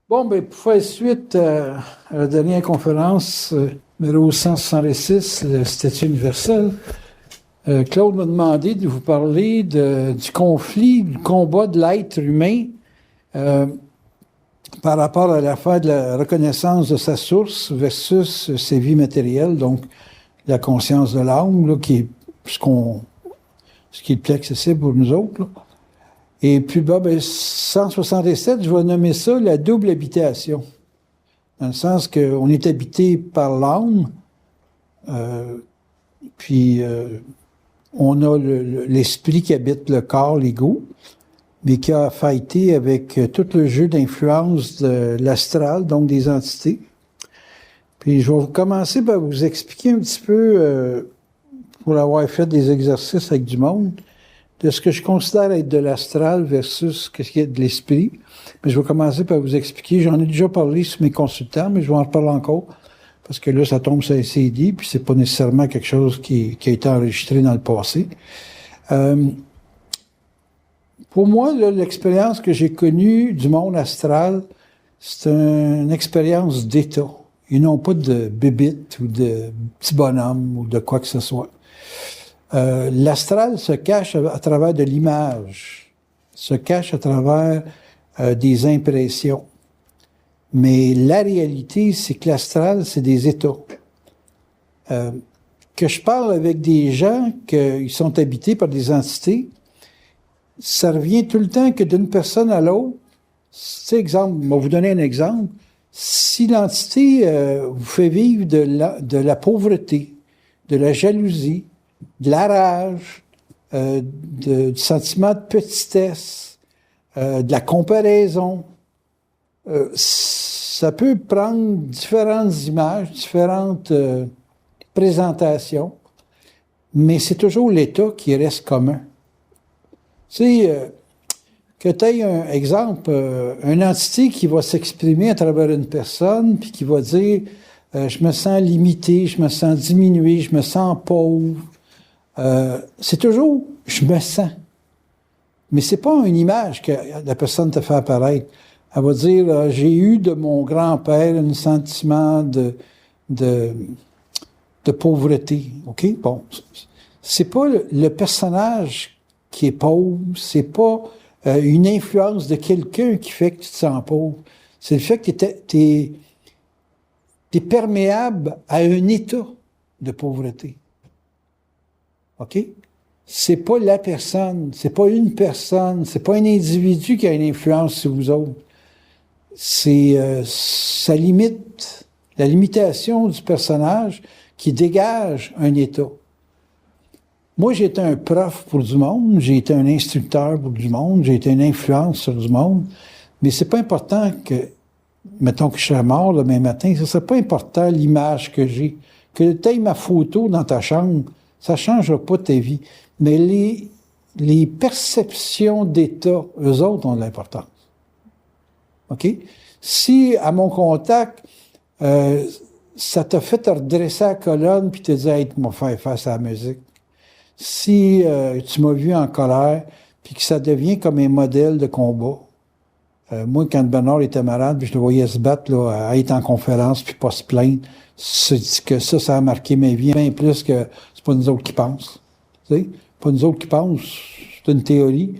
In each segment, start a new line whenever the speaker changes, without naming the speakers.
Bon, ben, pour faire suite à la dernière conférence, numéro 166, le statut universel, Claude m'a demandé de vous parler du conflit, du combat de l'être humain par rapport à l'affaire de la reconnaissance de sa source versus ses vies matérielles, donc la conscience de l'âme, là, qui est ce qui est le plus accessible pour nous autres, là. Et puis, ben, 167, je vais nommer ça la double habitation. Dans le sens qu'on est habité par l'âme, puis on a l'esprit qui habite le corps, l'ego, mais qui a fighté avec tout le jeu d'influence de l'astral, donc des entités. Puis je vais commencer par vous expliquer un petit peu, pour avoir fait des exercices avec du monde, de ce que je considère être de l'astral versus ce qui est de l'esprit. Mais je vais commencer par vous expliquer. J'en ai déjà parlé sur mes consultants, mais je vais en reparler encore. Parce que là, ça tombe sur un CD, puis c'est pas nécessairement quelque chose qui a été enregistré dans le passé. Pour moi, là, l'expérience que j'ai connue du monde astral, c'est une expérience d'état. Ils n'ont pas de bébite ou de petit bonhomme ou de quoi que ce soit. L'astral se cache à travers de l'image, se cache à travers des impressions. Mais la réalité, c'est que l'astral, c'est des états. Que je parle avec des gens qui sont habités par des entités, ça revient tout le temps que d'une personne à l'autre, c'est exemple, je vais vous donner un exemple. Si l'entité vous fait vivre de la pauvreté, de la jalousie, de la rage, du sentiment de petitesse, de la comparaison. Ça peut prendre différentes images, différentes présentations, mais c'est toujours l'état qui reste commun. Tu sais, que tu aies un exemple, une entité qui va s'exprimer à travers une personne, puis qui va dire je me sens limité, je me sens diminué, je me sens pauvre. C'est toujours « je me sens ». Mais c'est pas une image que la personne te fait apparaître. Elle va dire « j'ai eu de mon grand-père un sentiment de pauvreté ». OK? Bon. C'est pas le personnage qui est pauvre, c'est pas une influence de quelqu'un qui fait que tu te sens pauvre. C'est le fait que t'es perméable à un état de pauvreté. OK? C'est pas la personne, c'est pas une personne, c'est pas un individu qui a une influence sur vous autres. C'est sa limite, la limitation du personnage qui dégage un état. Moi, j'ai été un prof pour du monde, j'ai été un instructeur pour du monde, j'ai été une influence sur du monde, mais c'est pas important que, mettons que je serais mort demain matin, ce serait pas important l'image que j'ai. Que tu aies ma photo dans ta chambre, ça ne changera pas ta vie. Mais les perceptions d'état, eux autres, ont de l'importance. OK? Si, à mon contact, ça t'a fait te redresser la colonne puis te dire « Hey, tu m'as fait face à la musique. » Si tu m'as vu en colère puis que ça devient comme un modèle de combat. Moi, quand Bernard était malade, puis je le voyais se battre, là, à être en conférence puis pas se plaindre, c'est que ça a marqué ma vie bien plus que c'est pas nous autres qui pensent. Tu sais? Pas nous autres qui pensent, c'est une théorie,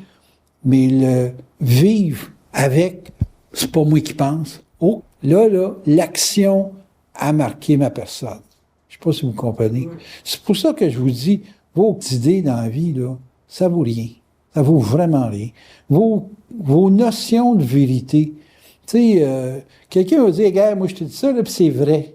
mais le vivre avec, c'est pas moi qui pense. Oh, là, l'action a marqué ma personne. Je sais pas si vous comprenez. C'est pour ça que je vous dis, vos idées dans la vie, là, ça vaut rien. Ça vaut vraiment rien. Vos notions de vérité. Tu sais, quelqu'un va dire, gars, moi je te dis ça, là, puis c'est vrai.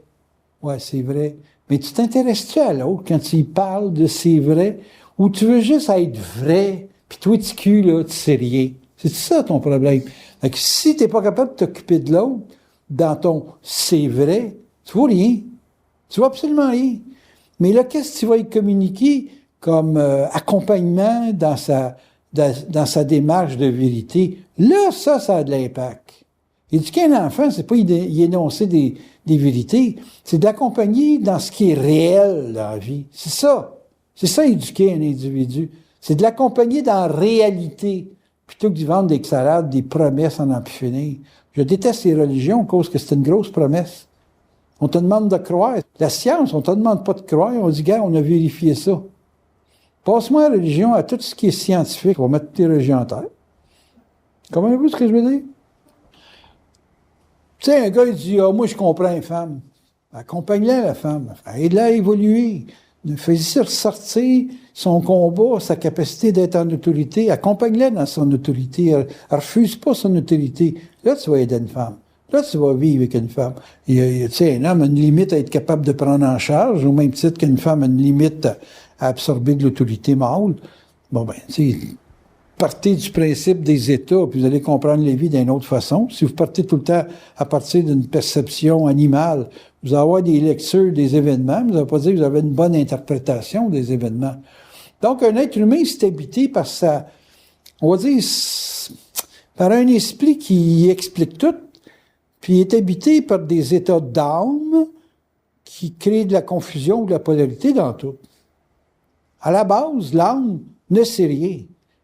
Ouais, c'est vrai. Mais tu t'intéresses-tu à l'autre quand tu parles de c'est vrai, ou tu veux juste être vrai, puis toi, tu cul, là, tu sais rien. C'est ça ton problème. Fait que si t'es pas capable de t'occuper de l'autre, dans ton c'est vrai, tu vois rien. Tu vois absolument rien. Mais là, qu'est-ce que tu vas y communiquer comme accompagnement dans sa démarche de vérité? Là, ça a de l'impact. Éduquer un enfant, c'est pas y énoncer des vérités, c'est d'accompagner dans ce qui est réel dans la vie. C'est ça. C'est ça, éduquer un individu. C'est de l'accompagner dans la réalité. plutôt que d'y vendre des salades, des promesses en plus finir. Je déteste les religions à cause que c'est une grosse promesse. On te demande de croire. La science, on ne te demande pas de croire. On dit, gars, on a vérifié ça. Passe-moi la religion à tout ce qui est scientifique. On va mettre toutes les religions en terre. Comprenez-vous ce que je veux dire? Tu sais, un gars, il dit, moi, je comprends une femme. Accompagne-la, la femme. Aide-la à évoluer. Fais-y ressortir son combat, sa capacité d'être en autorité. Accompagne-la dans son autorité. Elle refuse pas son autorité. Là, tu vas aider une femme. Là, tu vas vivre avec une femme. Tu sais, un homme a une limite à être capable de prendre en charge, au même titre qu'une femme a une limite à absorber de l'autorité mâle. Bon, ben, tu sais, partez du principe des États, puis vous allez comprendre les vies d'une autre façon. Si vous partez tout le temps à partir d'une perception animale, vous allez avoir des lectures des événements, mais ça ne veut pas dire que vous avez une bonne interprétation des événements. Donc, un être humain, c'est habité par sa, on va dire, par un esprit qui explique tout, puis il est habité par des états d'âme qui créent de la confusion ou de la polarité dans tout. À la base, l'âme ne sait rien.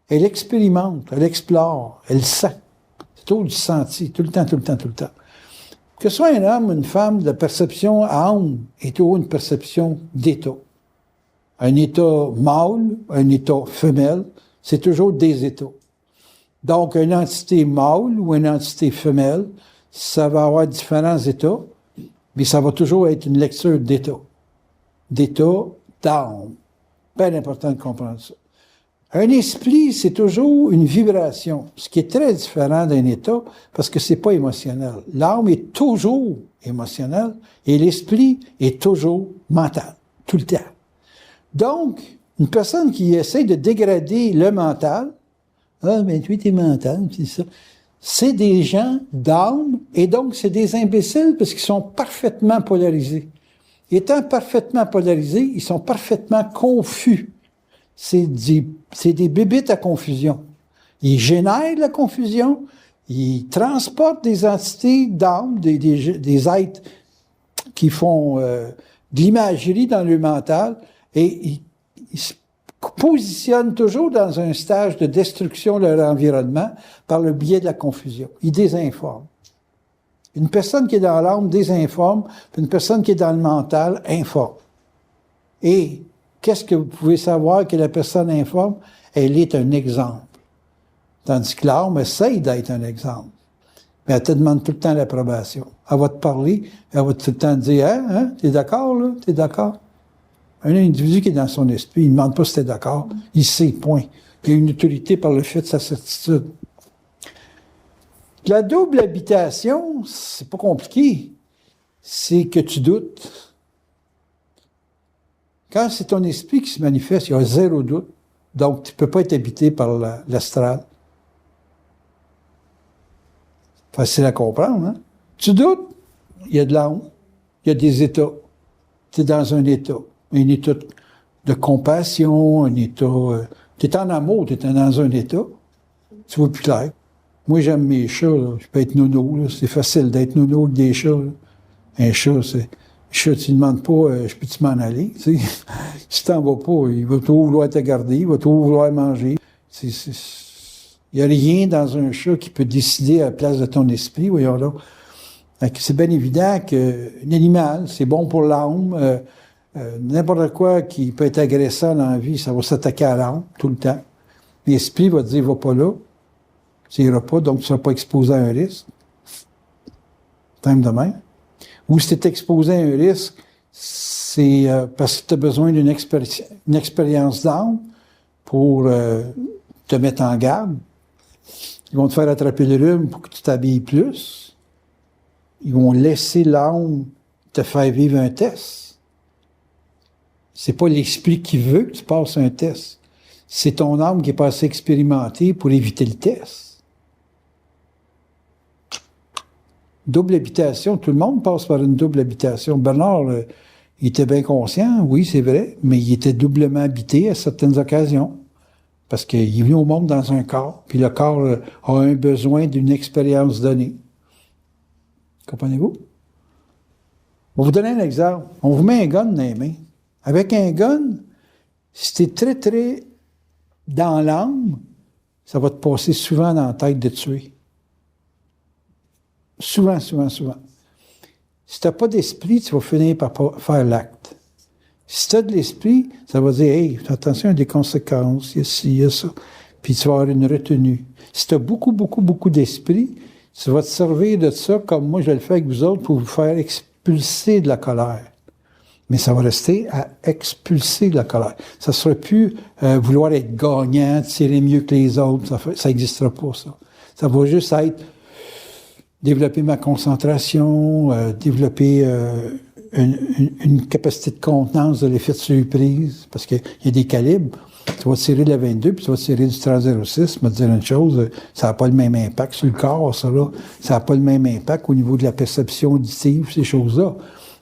Elle expérimente, elle explore, elle sent. C'est tout du senti, tout le temps, tout le temps, tout le temps. Que ce soit un homme ou une femme, la perception âme est toujours une perception d'état. Un état mâle, un état femelle, c'est toujours des états. Donc, une entité mâle ou une entité femelle, ça va avoir différents états, mais ça va toujours être une lecture d'état. D'état d'âme. Bien important de comprendre ça. Un esprit, c'est toujours une vibration, ce qui est très différent d'un état, parce que c'est pas émotionnel. L'âme est toujours émotionnelle et l'esprit est toujours mental, tout le temps. Donc, une personne qui essaie de dégrader le mental, « Ah, ben tu es mental, c'est ça », c'est des gens d'âme, et donc c'est des imbéciles parce qu'ils sont parfaitement polarisés. Étant parfaitement polarisés, ils sont parfaitement confus. C'est des bébites à confusion. Ils génèrent la confusion, ils transportent des entités d'âme, des êtres qui font de l'imagerie dans le mental, et ils se positionnent toujours dans un stage de destruction de leur environnement par le biais de la confusion. Ils désinforment. Une personne qui est dans l'âme désinforme, puis une personne qui est dans le mental informe. Et qu'est-ce que vous pouvez savoir que la personne informe? Elle est un exemple. Tandis que l'âme essaye d'être un exemple. Mais elle te demande tout le temps l'approbation. Elle va te parler, elle va tout le temps te dire, hein, t'es d'accord, là? T'es d'accord? Un individu qui est dans son esprit, il ne demande pas si t'es d'accord. Il sait, point. Il y a une autorité par le fait de sa certitude. La double habitation, c'est pas compliqué. C'est que tu doutes. Quand c'est ton esprit qui se manifeste, il y a zéro doute. Donc, tu ne peux pas être habité par l'astral. Facile à comprendre, hein? Tu doutes, il y a de l'âme, il y a des états. Tu es dans un état de compassion, un état... tu es en amour, tu es dans un état. Tu vois plus clair. Moi, j'aime mes chats, là. Je peux être nono, là. C'est facile d'être nono avec des chats, là. Un chat, c'est... Un chat, tu ne demandes pas, je peux-tu m'en aller, tu sais. Si t'en vas pas, il va toujours vouloir te garder, il va toujours vouloir manger. Il n'y a rien dans un chat qui peut décider à la place de ton esprit, voyons là. C'est bien évident qu'un animal, c'est bon pour l'âme. N'importe quoi qui peut être agressant dans la vie, ça va s'attaquer à l'âme, tout le temps. L'esprit va te dire, va pas là. Tu n'iras pas, donc tu ne seras pas exposé à un risque. Même de même. Ou si tu es exposé à un risque, c'est parce que tu as besoin d'une expérience d'âme pour te mettre en garde. Ils vont te faire attraper le rhume pour que tu t'habilles plus. Ils vont laisser l'âme te faire vivre un test. C'est pas l'esprit qui veut que tu passes un test. C'est ton âme qui est pas assez expérimentée pour éviter le test. Double habitation, tout le monde passe par une double habitation. Bernard, il était bien conscient, oui, c'est vrai, mais il était doublement habité à certaines occasions. Parce qu'il est venu au monde dans un corps, puis le corps a un besoin d'une expérience donnée. Comprenez-vous? On va vous donner un exemple. On vous met un gun dans les mains. Avec un gun, si t'es très, très dans l'âme, ça va te passer souvent dans la tête de tuer. Souvent. Si tu n'as pas d'esprit, tu vas finir par faire l'acte. Si tu as de l'esprit, ça va dire, hey, fais attention, il y a des conséquences, il y a ci, il y a ça. Puis tu vas avoir une retenue. Si tu as beaucoup d'esprit, tu vas te servir de ça, comme moi je le fais avec vous autres, pour vous faire expulser de la colère. Mais ça va rester à expulser de la colère. Ça ne sera plus vouloir être gagnant, tirer mieux que les autres. Ça n'existera pas, ça. Ça va juste être développer ma concentration, développer une capacité de contenance de l'effet de surprise, parce qu'il y a des calibres. Tu vas tirer de la 22, puis tu vas tirer du 30-06, me dire une chose, ça n'a pas le même impact sur le corps, ça là. Ça n'a pas le même impact au niveau de la perception auditive, ces choses-là.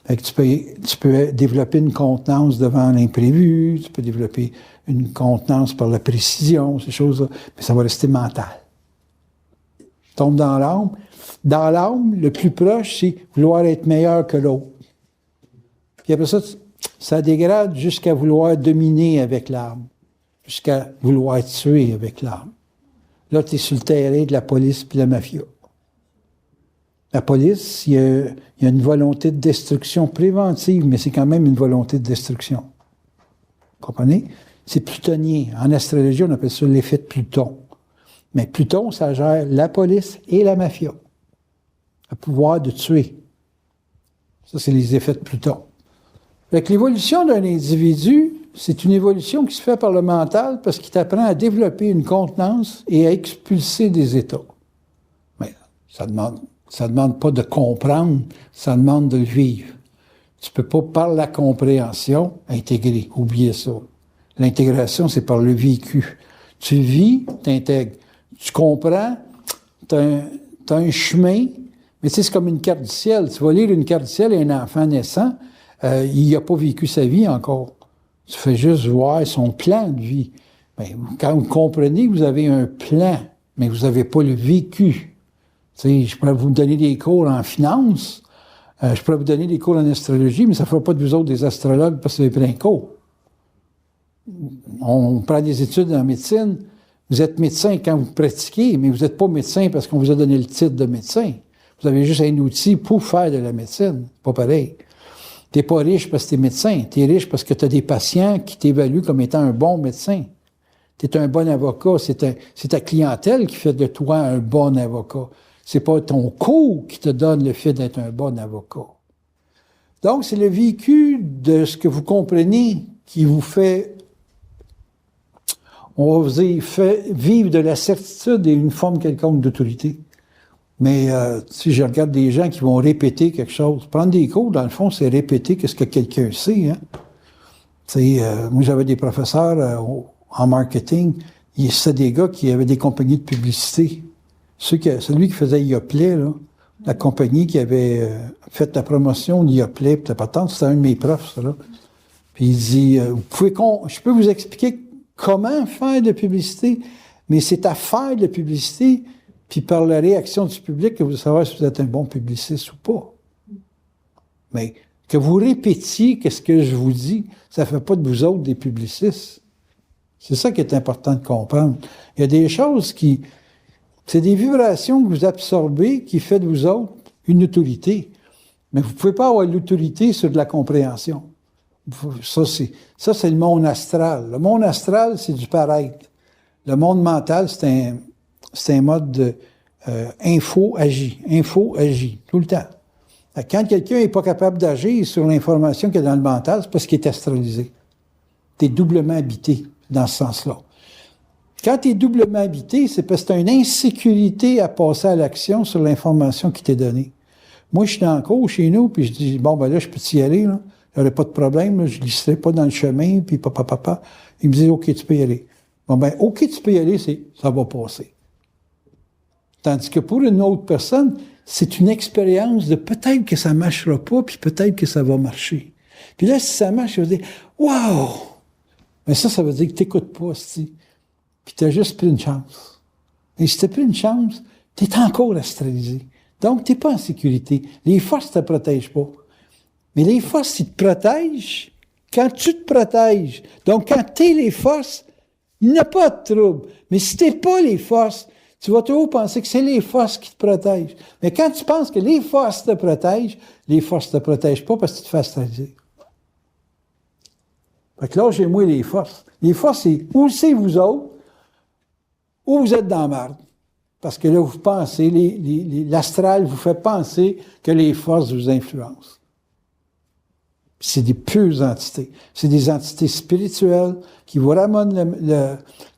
Fait que tu peux développer une contenance devant l'imprévu, tu peux développer une contenance par la précision, ces choses-là, mais ça va rester mental. Tombe dans l'âme. Dans l'âme, le plus proche, c'est vouloir être meilleur que l'autre. Puis après ça, ça dégrade jusqu'à vouloir dominer avec l'âme, jusqu'à vouloir tuer avec l'âme. Là, tu es sur le terrain de la police puis de la mafia. La police, il y a une volonté de destruction préventive, mais c'est quand même une volonté de destruction. Vous comprenez? C'est plutonien. En astrologie, on appelle ça l'effet de Pluton. Mais Pluton, ça gère la police et la mafia. Le pouvoir de tuer. Ça, c'est les effets de Pluton. Fait que l'évolution d'un individu, c'est une évolution qui se fait par le mental parce qu'il t'apprend à développer une contenance et à expulser des états. Mais ça demande pas de comprendre, ça demande de le vivre. Tu peux pas, par la compréhension, intégrer. Oubliez ça. L'intégration, c'est par le vécu. Tu vis, t'intègres. Tu comprends, t'as un chemin, mais tu sais, c'est comme une carte du ciel. Tu vas lire une carte du ciel à un enfant naissant, il n'a pas vécu sa vie encore. Tu fais juste voir son plan de vie. Bien, quand vous comprenez que vous avez un plan, mais vous n'avez pas le vécu. Tu sais, je pourrais vous donner des cours en finance, je pourrais vous donner des cours en astrologie, mais ça ne fera pas de vous autres des astrologues parce que vous avez pris un cours. On prend des études en médecine. Vous êtes médecin quand vous pratiquez, mais vous n'êtes pas médecin parce qu'on vous a donné le titre de médecin. Vous avez juste un outil pour faire de la médecine. C'est pas pareil. T'es pas riche parce que t'es médecin. T'es riche parce que t'as des patients qui t'évaluent comme étant un bon médecin. T'es un bon avocat. C'est ta clientèle qui fait de toi un bon avocat. C'est pas ton cours qui te donne le fait d'être un bon avocat. Donc, c'est le vécu de ce que vous comprenez qui vous fait, on va vous dire, fait vivre de la certitude et une forme quelconque d'autorité. Mais si je regarde des gens qui vont répéter quelque chose, prendre des cours, dans le fond, c'est répéter ce que quelqu'un sait. Hein? Moi, j'avais des professeurs en marketing, c'était des gars qui avaient des compagnies de publicité. Celui qui faisait Yoplait, là, la compagnie qui avait fait la promotion de Yoplait, puis la patente, c'était un de mes profs, ça, là. Puis il dit, je peux vous expliquer comment faire de la publicité, mais c'est à faire de la publicité, puis par la réaction du public que vous savez si vous êtes un bon publiciste ou pas. Mais que vous répétiez ce que je vous dis, ça ne fait pas de vous autres des publicistes. C'est ça qui est important de comprendre. Il y a des choses c'est des vibrations que vous absorbez qui fait de vous autres une autorité. Mais vous ne pouvez pas avoir l'autorité sur de la compréhension. Ça, c'est le monde astral. Le monde astral, c'est du paraître. Le monde mental, c'est un mode de info-agit, tout le temps. Quand quelqu'un n'est pas capable d'agir sur l'information qu'il y a dans le mental, c'est parce qu'il est astralisé. Tu es doublement habité dans ce sens-là. Quand tu es doublement habité, c'est parce que tu as une insécurité à passer à l'action sur l'information qui t'est donnée. Moi, je suis dans le cours chez nous, puis je dis, bon, ben là, je peux y aller, là. J'aurais pas de problème, là, je ne glisserai pas dans le chemin, puis papa. Il me dit, OK, tu peux y aller. Bon, ben, OK, tu peux y aller, ça va passer. Tandis que pour une autre personne, c'est une expérience de peut-être que ça ne marchera pas, puis peut-être que ça va marcher. Puis là, si ça marche, je vais dire, wow! Mais ça veut dire que tu n'écoutes pas, c'ti. Puis tu as juste pris une chance. Et si tu as pris une chance, tu es encore astralisé. Donc, tu n'es pas en sécurité. Les forces ne te protègent pas. Mais les forces, ils te protègent quand tu te protèges. Donc, quand tu es les forces, Il n'y a pas de trouble. Mais si tu n'es pas les forces, tu vas toujours penser que c'est les forces qui te protègent. Mais quand tu penses que les forces te protègent, les forces ne te protègent pas parce que tu te fais astraliser. Fait que là, j'ai moi les forces. Les forces, c'est où c'est vous autres, ou vous êtes dans la merde. Parce que là, vous pensez, l'astral vous fait penser que les forces vous influencent. C'est des pures entités. C'est des entités spirituelles qui vous ramènent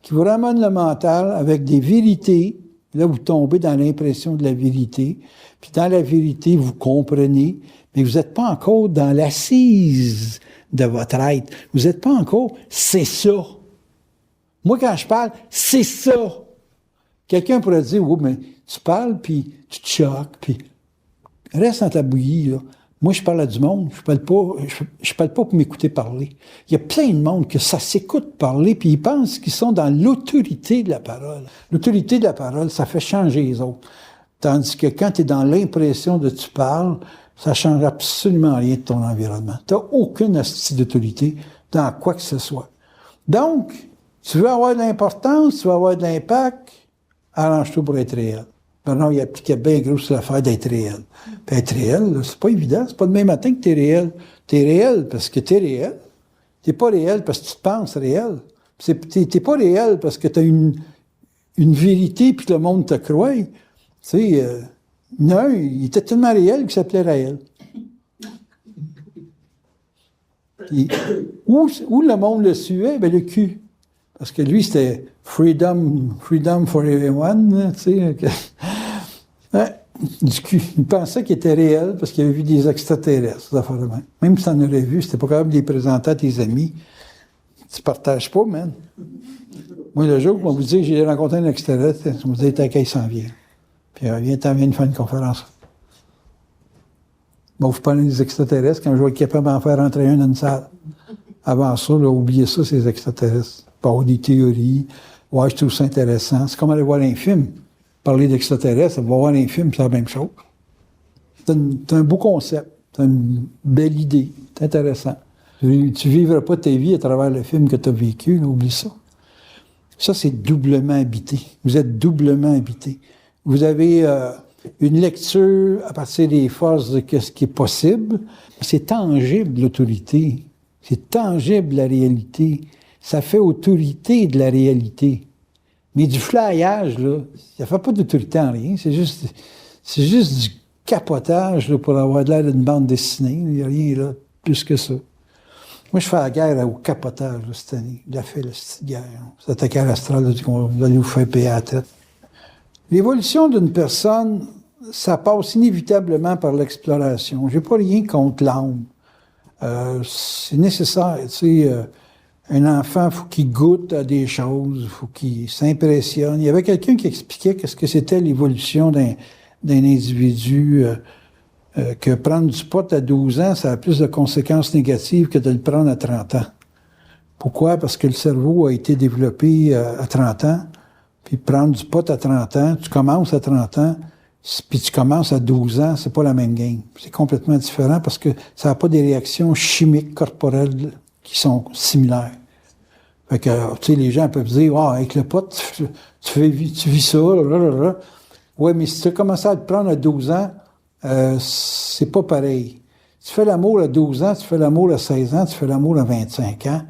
le mental avec des vérités. Là, vous tombez dans l'impression de la vérité. Puis dans la vérité, vous comprenez, mais vous n'êtes pas encore dans l'assise de votre être. Vous n'êtes pas encore « c'est ça ». Moi, quand je parle, c'est ça. Quelqu'un pourrait dire « oui, mais tu parles, puis tu te choques, puis reste dans ta bouillie, là ». Moi, je parle à du monde, je parle pas pour m'écouter parler. Il y a plein de monde que ça s'écoute parler, puis ils pensent qu'ils sont dans l'autorité de la parole. L'autorité de la parole, ça fait changer les autres. Tandis que quand tu es dans l'impression de tu parles, ça change absolument rien de ton environnement. Tu n'as aucune astuce d'autorité dans quoi que ce soit. Donc, tu veux avoir de l'importance, tu veux avoir de l'impact, arrange-toi pour être réel. Ben non, il appliquait bien gros sur l'affaire d'être réel. Puis être réel, là, c'est pas évident. C'est pas demain matin que t'es réel. T'es réel parce que t'es réel. T'es pas réel parce que tu te penses réel. T'es pas réel parce que t'as une vérité puis que le monde te croit. Tu sais, non, il était tellement réel qu'il s'appelait Raël. Où le monde le suivait? Ben le cul. Parce que lui, c'était freedom for everyone, tu sais. Du cul. Il pensait qu'il était réel parce qu'il avait vu des extraterrestres, même si tu en aurais vu, c'était pas capable de les présenter à tes amis. Tu partages pas, man. Moi, le jour où on vous dit que j'ai rencontré un extraterrestre, on vous dit, t'as qu'à, il s'en vient. Puis, viens de faire une conférence. Bon, vous parlez des extraterrestres, quand je vais être capable d'en faire rentrer un dans une salle. Avant ça, là, oubliez ça, ces extraterrestres. Pas des théories. Ouais, je trouve ça intéressant. C'est comme aller voir un film. Parler d'extraterrestres, on va voir un film, c'est la même chose. C'est un beau concept. C'est une belle idée. C'est intéressant. Tu ne vivras pas ta vie à travers le film que tu as vécu, là, oublie ça. Ça, c'est doublement habité. Vous êtes doublement habité. Vous avez une lecture à partir des forces de ce qui est possible. C'est tangible, l'autorité. C'est tangible, la réalité. Ça fait autorité de la réalité. Mais du flyage, là, ça fait pas d'autorité en rien. C'est juste du capotage là, pour avoir l'air d'une bande dessinée. Il n'y a rien là, plus que ça. Moi, je fais la guerre au capotage là, cette année. Il a fait la petite guerre. Vous attaquez à l'astral, vous allez vous faire payer à la tête. L'évolution d'une personne, ça passe inévitablement par l'exploration. J'ai pas rien contre l'âme. C'est nécessaire, tu sais. Un enfant, il faut qu'il goûte à des choses, il faut qu'il s'impressionne. Il y avait quelqu'un qui expliquait qu'est-ce que c'était l'évolution d'un individu, que prendre du pot à 12 ans, ça a plus de conséquences négatives que de le prendre à 30 ans. Pourquoi? Parce que le cerveau a été développé à 30 ans, puis prendre du pot à 30 ans, tu commences à 30 ans, puis tu commences à 12 ans, c'est pas la même game. C'est complètement différent parce que ça n'a pas des réactions chimiques corporelles qui sont similaires. Fait que, tu sais, les gens peuvent dire, ah, avec le pot, tu vis ça, là. Ouais, mais si tu as commencé à le prendre à 12 ans, c'est pas pareil. Tu fais l'amour à 12 ans, tu fais l'amour à 16 ans, tu fais l'amour à 25 ans,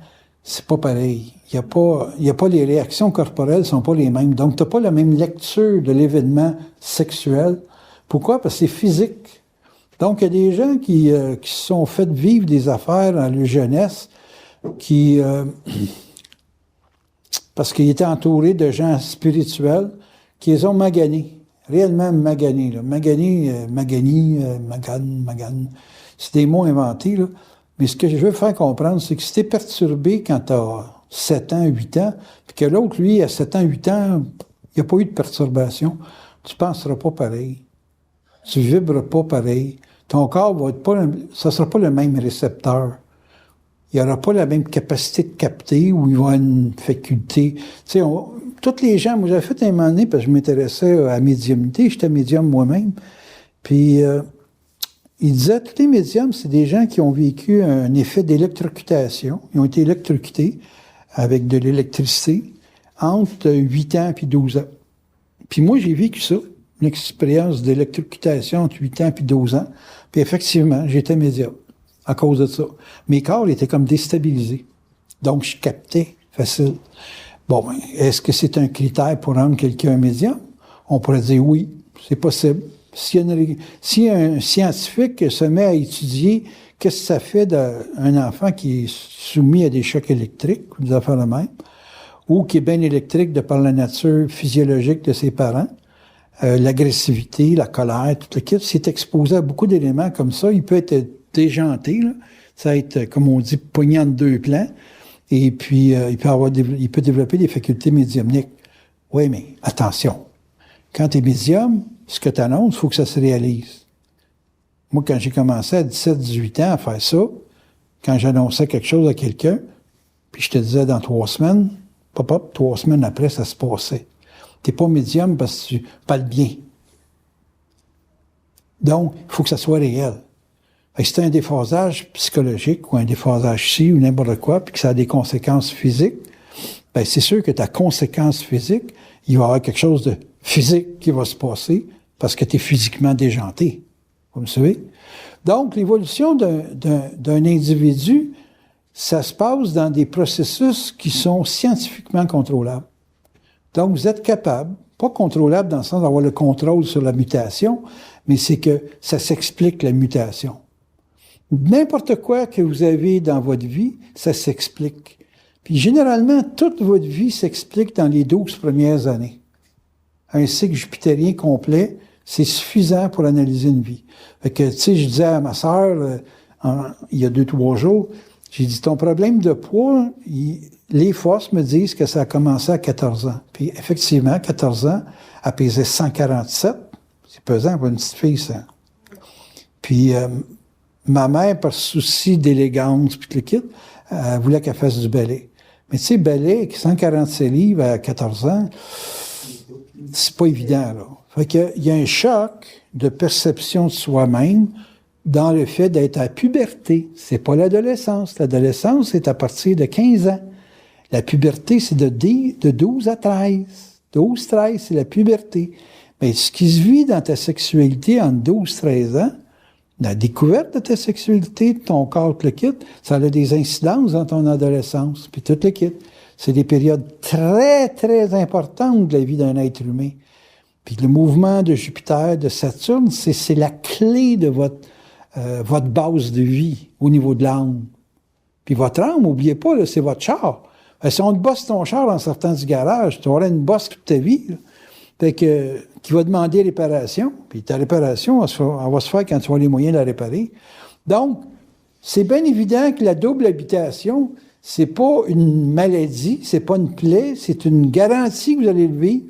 c'est pas pareil. Il y a pas les réactions corporelles sont pas les mêmes. Donc, t'as pas la même lecture de l'événement sexuel. Pourquoi? Parce que c'est physique. Donc, il y a des gens qui se sont fait vivre des affaires dans leur jeunesse qui, parce qu'ils étaient entourés de gens spirituels qui les ont maganés, réellement maganés. Là. Magane. C'est des mots inventés, là. Mais ce que je veux faire comprendre, c'est que si t'es perturbé quand t'as 7 ans, 8 ans, puis que l'autre, lui, à 7 ans, 8 ans, il n'y a pas eu de perturbation, tu ne penseras pas pareil. Tu ne vibreras pas pareil. Ton corps va être pas, ça ne sera pas le même récepteur. Il n'y aura pas la même capacité de capter ou il va avoir une faculté. Tu sais, tous les gens, moi j'avais fait un moment donné parce que je m'intéressais à la médiumnité, j'étais médium moi-même. Puis il disait, tous les médiums, c'est des gens qui ont vécu un effet d'électrocutation. Ils ont été électrocutés avec de l'électricité. entre 8 ans et 12 ans. Puis moi, j'ai vécu ça, une expérience d'électrocutation entre 8 ans et 12 ans. Puis effectivement, j'étais médium à cause de ça. Mes corps étaient comme déstabilisés. Donc, je captais facile. Bon, est-ce que c'est un critère pour rendre quelqu'un médium? On pourrait dire oui, c'est possible. Si un scientifique se met à étudier qu'est-ce que ça fait d'un enfant qui est soumis à des chocs électriques, ou des affaires de même, ou qui est bien électrique de par la nature physiologique de ses parents, l'agressivité, la colère, tout le kit, c'est exposé à beaucoup d'éléments comme ça. Il peut être déjanté, là. Ça va être, comme on dit, poignant de deux plans. Et puis, il peut développer des facultés médiumniques. Oui, mais attention. Quand tu es médium, ce que tu annonces, il faut que ça se réalise. Moi, quand j'ai commencé à 17-18 ans à faire ça, quand j'annonçais quelque chose à quelqu'un, puis je te disais dans 3 semaines, 3 semaines après, ça se passait. T'es pas médium parce que tu parles bien. Donc, il faut que ça soit réel. Fait que si c'est un déphasage psychologique ou un déphasage psy ou n'importe quoi, puis que ça a des conséquences physiques, ben c'est sûr que ta conséquence physique, il va y avoir quelque chose de physique qui va se passer parce que tu es physiquement déjanté. Vous me suivez? Donc, l'évolution d'un individu, ça se passe dans des processus qui sont scientifiquement contrôlables. Donc, vous êtes capable, pas contrôlable dans le sens d'avoir le contrôle sur la mutation, mais c'est que ça s'explique, la mutation. N'importe quoi que vous avez dans votre vie, ça s'explique. Puis généralement, toute votre vie s'explique dans les 12 premières années. Un cycle jupitérien complet, c'est suffisant pour analyser une vie. Fait que, tu sais, je disais à ma sœur, il y a 2-3 jours, j'ai dit, ton problème de poids, les forces me disent que ça a commencé à 14 ans. Puis effectivement, à 14 ans, elle pesait 147. C'est pesant pour une petite fille, ça. Puis ma mère, par souci d'élégance, puis tout le kit, elle voulait qu'elle fasse du ballet. Mais tu sais, ballet, avec 147 livres à 14 ans, c'est pas évident, là. Fait qu'il y a un choc de perception de soi-même dans le fait d'être à la puberté. C'est pas l'adolescence. L'adolescence, c'est à partir de 15 ans. La puberté, c'est de 12 à 13. 12-13, c'est la puberté. Mais ce qui se vit dans ta sexualité entre 12-13 ans, la découverte de ta sexualité, de ton corps, tout le kit, ça a des incidences dans ton adolescence, puis tout le kit. C'est des périodes très, très importantes de la vie d'un être humain. Puis le mouvement de Jupiter, de Saturne, c'est la clé de votre base de vie au niveau de l'âme. Puis votre âme, n'oubliez pas, là, c'est votre char. Si on te bosse ton char en sortant du garage, tu auras une bosse toute ta vie. Là. Fait que, qui va demander réparation. Puis ta réparation, elle va se faire quand tu auras les moyens de la réparer. Donc, c'est bien évident que la double habitation, c'est pas une maladie, c'est pas une plaie, c'est une garantie que vous allez le vivre.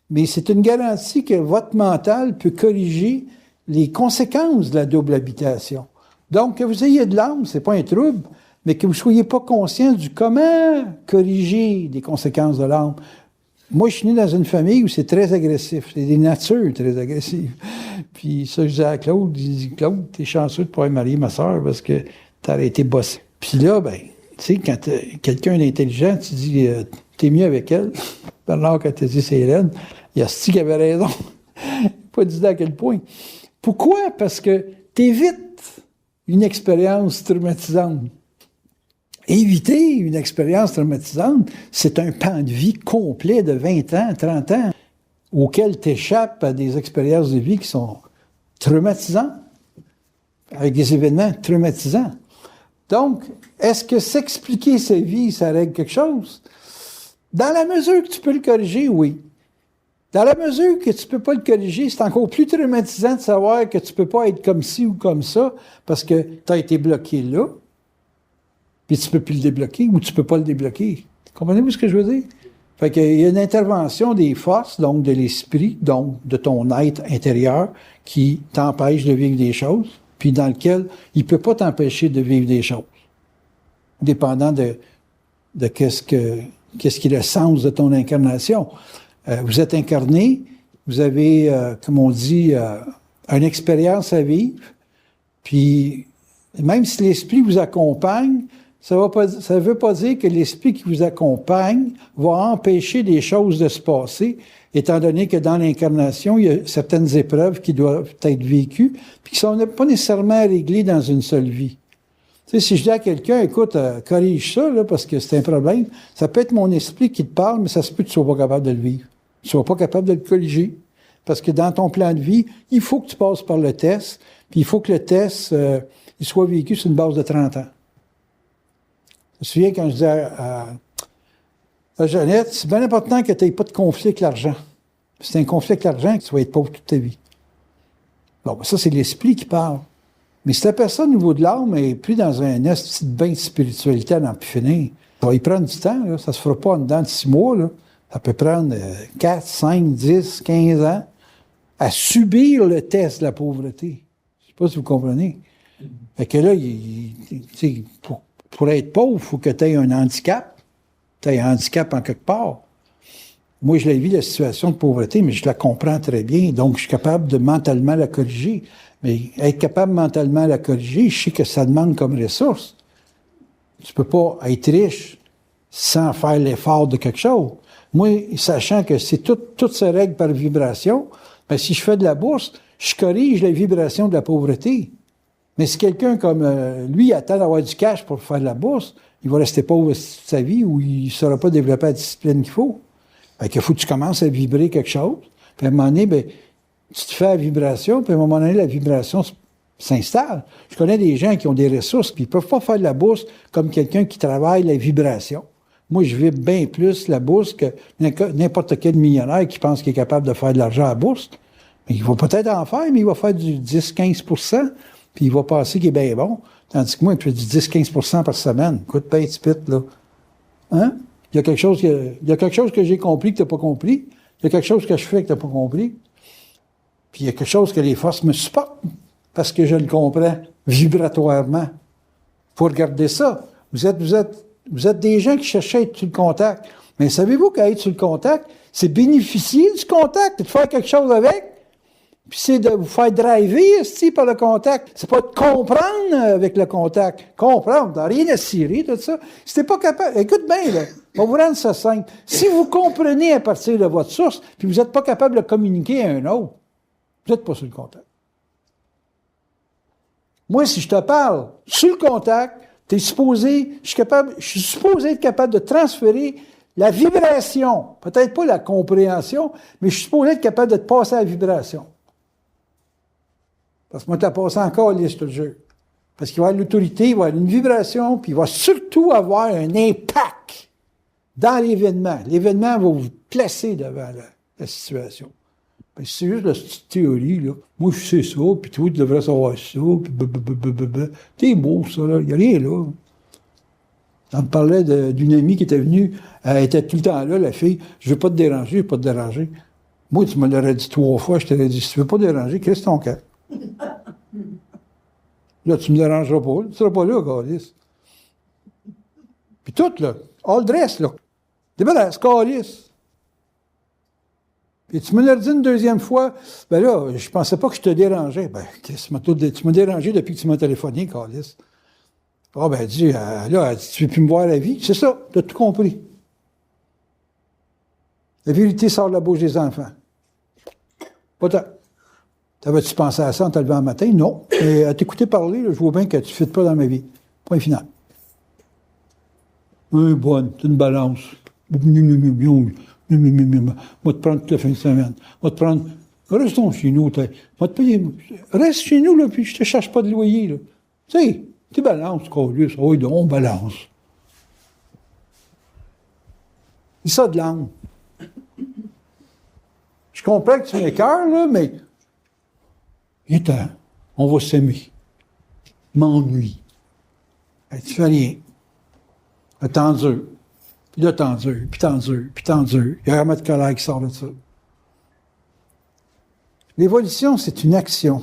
Mais c'est une garantie que votre mental peut corriger les conséquences de la double habitation. Donc, que vous ayez de l'âme, c'est pas un trouble, mais que vous soyez pas conscient du comment corriger les conséquences de l'âme. Moi, je suis né dans une famille où c'est très agressif. C'est des natures très agressives. Puis ça, je disais à Claude, il dit, Claude, t'es chanceux de pouvoir marier ma sœur parce que t'as arrêté de bosser. Puis là, ben, tu sais, quand quelqu'un d'intelligent, tu dis, t'es mieux avec elle. Bernard, quand t'as dit c'est Hélène, il y a ce qui avait raison. Pas d'idée à quel point. Pourquoi? Parce que t'évites une expérience traumatisante. Éviter une expérience traumatisante, c'est un pan de vie complet de 20 ans, 30 ans, auquel t'échappes à des expériences de vie qui sont traumatisantes, avec des événements traumatisants. Donc, est-ce que s'expliquer sa vie, ça règle quelque chose? Dans la mesure que tu peux le corriger, oui. Dans la mesure que tu peux pas le corriger, c'est encore plus traumatisant de savoir que tu peux pas être comme ci ou comme ça parce que tu as été bloqué là, puis tu peux plus le débloquer ou tu peux pas le débloquer. Comprenez-vous ce que je veux dire? Fait qu'il y a une intervention des forces, donc de l'esprit, donc de ton être intérieur, qui t'empêche de vivre des choses, puis dans lequel il peut pas t'empêcher de vivre des choses. Dépendant de qu'est-ce qui est le sens de ton incarnation. Vous êtes incarné, vous avez, comme on dit, une expérience à vivre, puis même si l'esprit vous accompagne, Ça ne veut pas dire que l'esprit qui vous accompagne va empêcher des choses de se passer, étant donné que dans l'incarnation, il y a certaines épreuves qui doivent être vécues, puis qui ne sont pas nécessairement réglées dans une seule vie. Tu sais, si je dis à quelqu'un, écoute, corrige ça, là, parce que c'est un problème, ça peut être mon esprit qui te parle, mais ça se peut que tu ne sois pas capable de le vivre. Tu ne sois pas capable de le corriger. Parce que dans ton plan de vie, il faut que tu passes par le test, puis il faut que le test il soit vécu sur une base de 30 ans. Je me souviens quand je disais à Jeannette, c'est bien important que tu n'aies pas de conflit avec l'argent. C'est un conflit avec l'argent que tu vas être pauvre toute ta vie. Bon, ça, c'est l'esprit qui parle. Mais si la personne, au niveau de l'âme, est pris dans un petit bain de spiritualité à n'en plus finir, ça va y prendre du temps. Là. Ça ne se fera pas en dedans de 6 mois. Là. Ça peut prendre 4, 5, 10, 15 ans à subir le test de la pauvreté. Je ne sais pas si vous comprenez. Fait que là, pour être pauvre, il faut que tu aies un handicap. Tu aies un handicap en quelque part. Moi, je l'ai vu, la situation de pauvreté, mais je la comprends très bien. Donc, je suis capable de mentalement la corriger. Mais être capable mentalement de la corriger, je sais que ça demande comme ressource. Tu ne peux pas être riche sans faire l'effort de quelque chose. Moi, sachant que c'est toutes se règle par vibration, ben, si je fais de la bourse, je corrige les vibrations de la pauvreté. Mais si quelqu'un comme lui attend d'avoir du cash pour faire de la bourse, il va rester pauvre toute sa vie ou il ne saura pas développer la discipline qu'il faut. Fait qu'il faut que tu commences à vibrer quelque chose. Puis à un moment donné, ben, tu te fais la vibration, puis à un moment donné, la vibration s'installe. Je connais des gens qui ont des ressources, puis ils ne peuvent pas faire de la bourse comme quelqu'un qui travaille la vibration. Moi, je vibre bien plus la bourse que n'importe quel millionnaire qui pense qu'il est capable de faire de l'argent à la bourse. Mais il va peut-être en faire, mais il va faire du 10-15%, puis il va penser qu'il est bien bon. Tandis que moi, il fait du 10-15% par semaine. Écoute, ben, petit pit, là. Hein? Il y a quelque chose que j'ai compris que tu n'as pas compris. Il y a quelque chose que je fais que tu n'as pas compris. Puis il y a quelque chose que les forces me supportent parce que je le comprends vibratoirement. Il faut regarder ça. Vous êtes des gens qui cherchaient à être sur le contact. Mais savez-vous qu'être sur le contact, c'est bénéficier du contact, de faire quelque chose avec. Puis c'est de vous faire driver aussi par le contact. C'est pas de comprendre avec le contact. Comprendre, t'as rien à cirer, tout ça. Si t'es pas capable, écoute bien, là, on va vous rendre ça simple. Si vous comprenez à partir de votre source, puis vous n'êtes pas capable de communiquer à un autre, vous n'êtes pas sur le contact. Moi, si je te parle sur le contact, je suis supposé être capable de transférer la vibration. Peut-être pas la compréhension, mais je suis supposé être capable de te passer à la vibration. Parce que moi, tu as passé encore liste, je te jure. Parce qu'il va y avoir l'autorité, il va y avoir une vibration, puis il va surtout avoir un impact dans l'événement. L'événement va vous placer devant la situation. Ben, c'est juste la petite théorie, là. Moi, je sais ça, puis toi, tu devrais savoir ça, puis blablabla. T'es beau, ça, là. Il n'y a rien là. On me parlait d'une amie qui était venue, elle était tout le temps là, la fille. Je ne veux pas te déranger, je ne veux pas te déranger. Moi, tu me l'aurais dit 3 fois, je t'aurais dit, si tu ne veux pas te déranger, crisse ton camp. Là, tu ne me dérangeras pas. Tu ne seras pas là, Calice. Puis tout, là. All dress, là. Débarrasse, Calice. Puis tu me l'as dit une deuxième fois, ben là, je pensais pas que je te dérangeais. Ben, tu m'as dérangé depuis que tu m'as téléphoné, Calice. Ah, ben, dis, là, tu veux plus me voir la vie? C'est ça, tu as tout compris. La vérité sort de la bouche des enfants. Pas tant. T'avais-tu pensé à ça en te levant le matin? Non. Mais à t'écouter parler, là, je vois bien que tu ne fites pas dans ma vie. Point final. Oui, bonne, c'est une balance. Moi, te prendre toute la fin de semaine. Moi, te prendre. Restons chez nous. Moi, te payer. Reste chez nous, là, puis je te cherche pas de loyer, là. Tu sais, tu balances, Calice. Oui, donc, on balance. C'est ça de l'âme. Je comprends que tu m'écœures, là, mais. Il est temps. On va s'aimer. M'ennuie. Tu fais rien. Attends-dur. Puis là, t'endures, puis t'endures, puis t'endures. Il y a vraiment de colère qui sort de ça. L'évolution, c'est une action.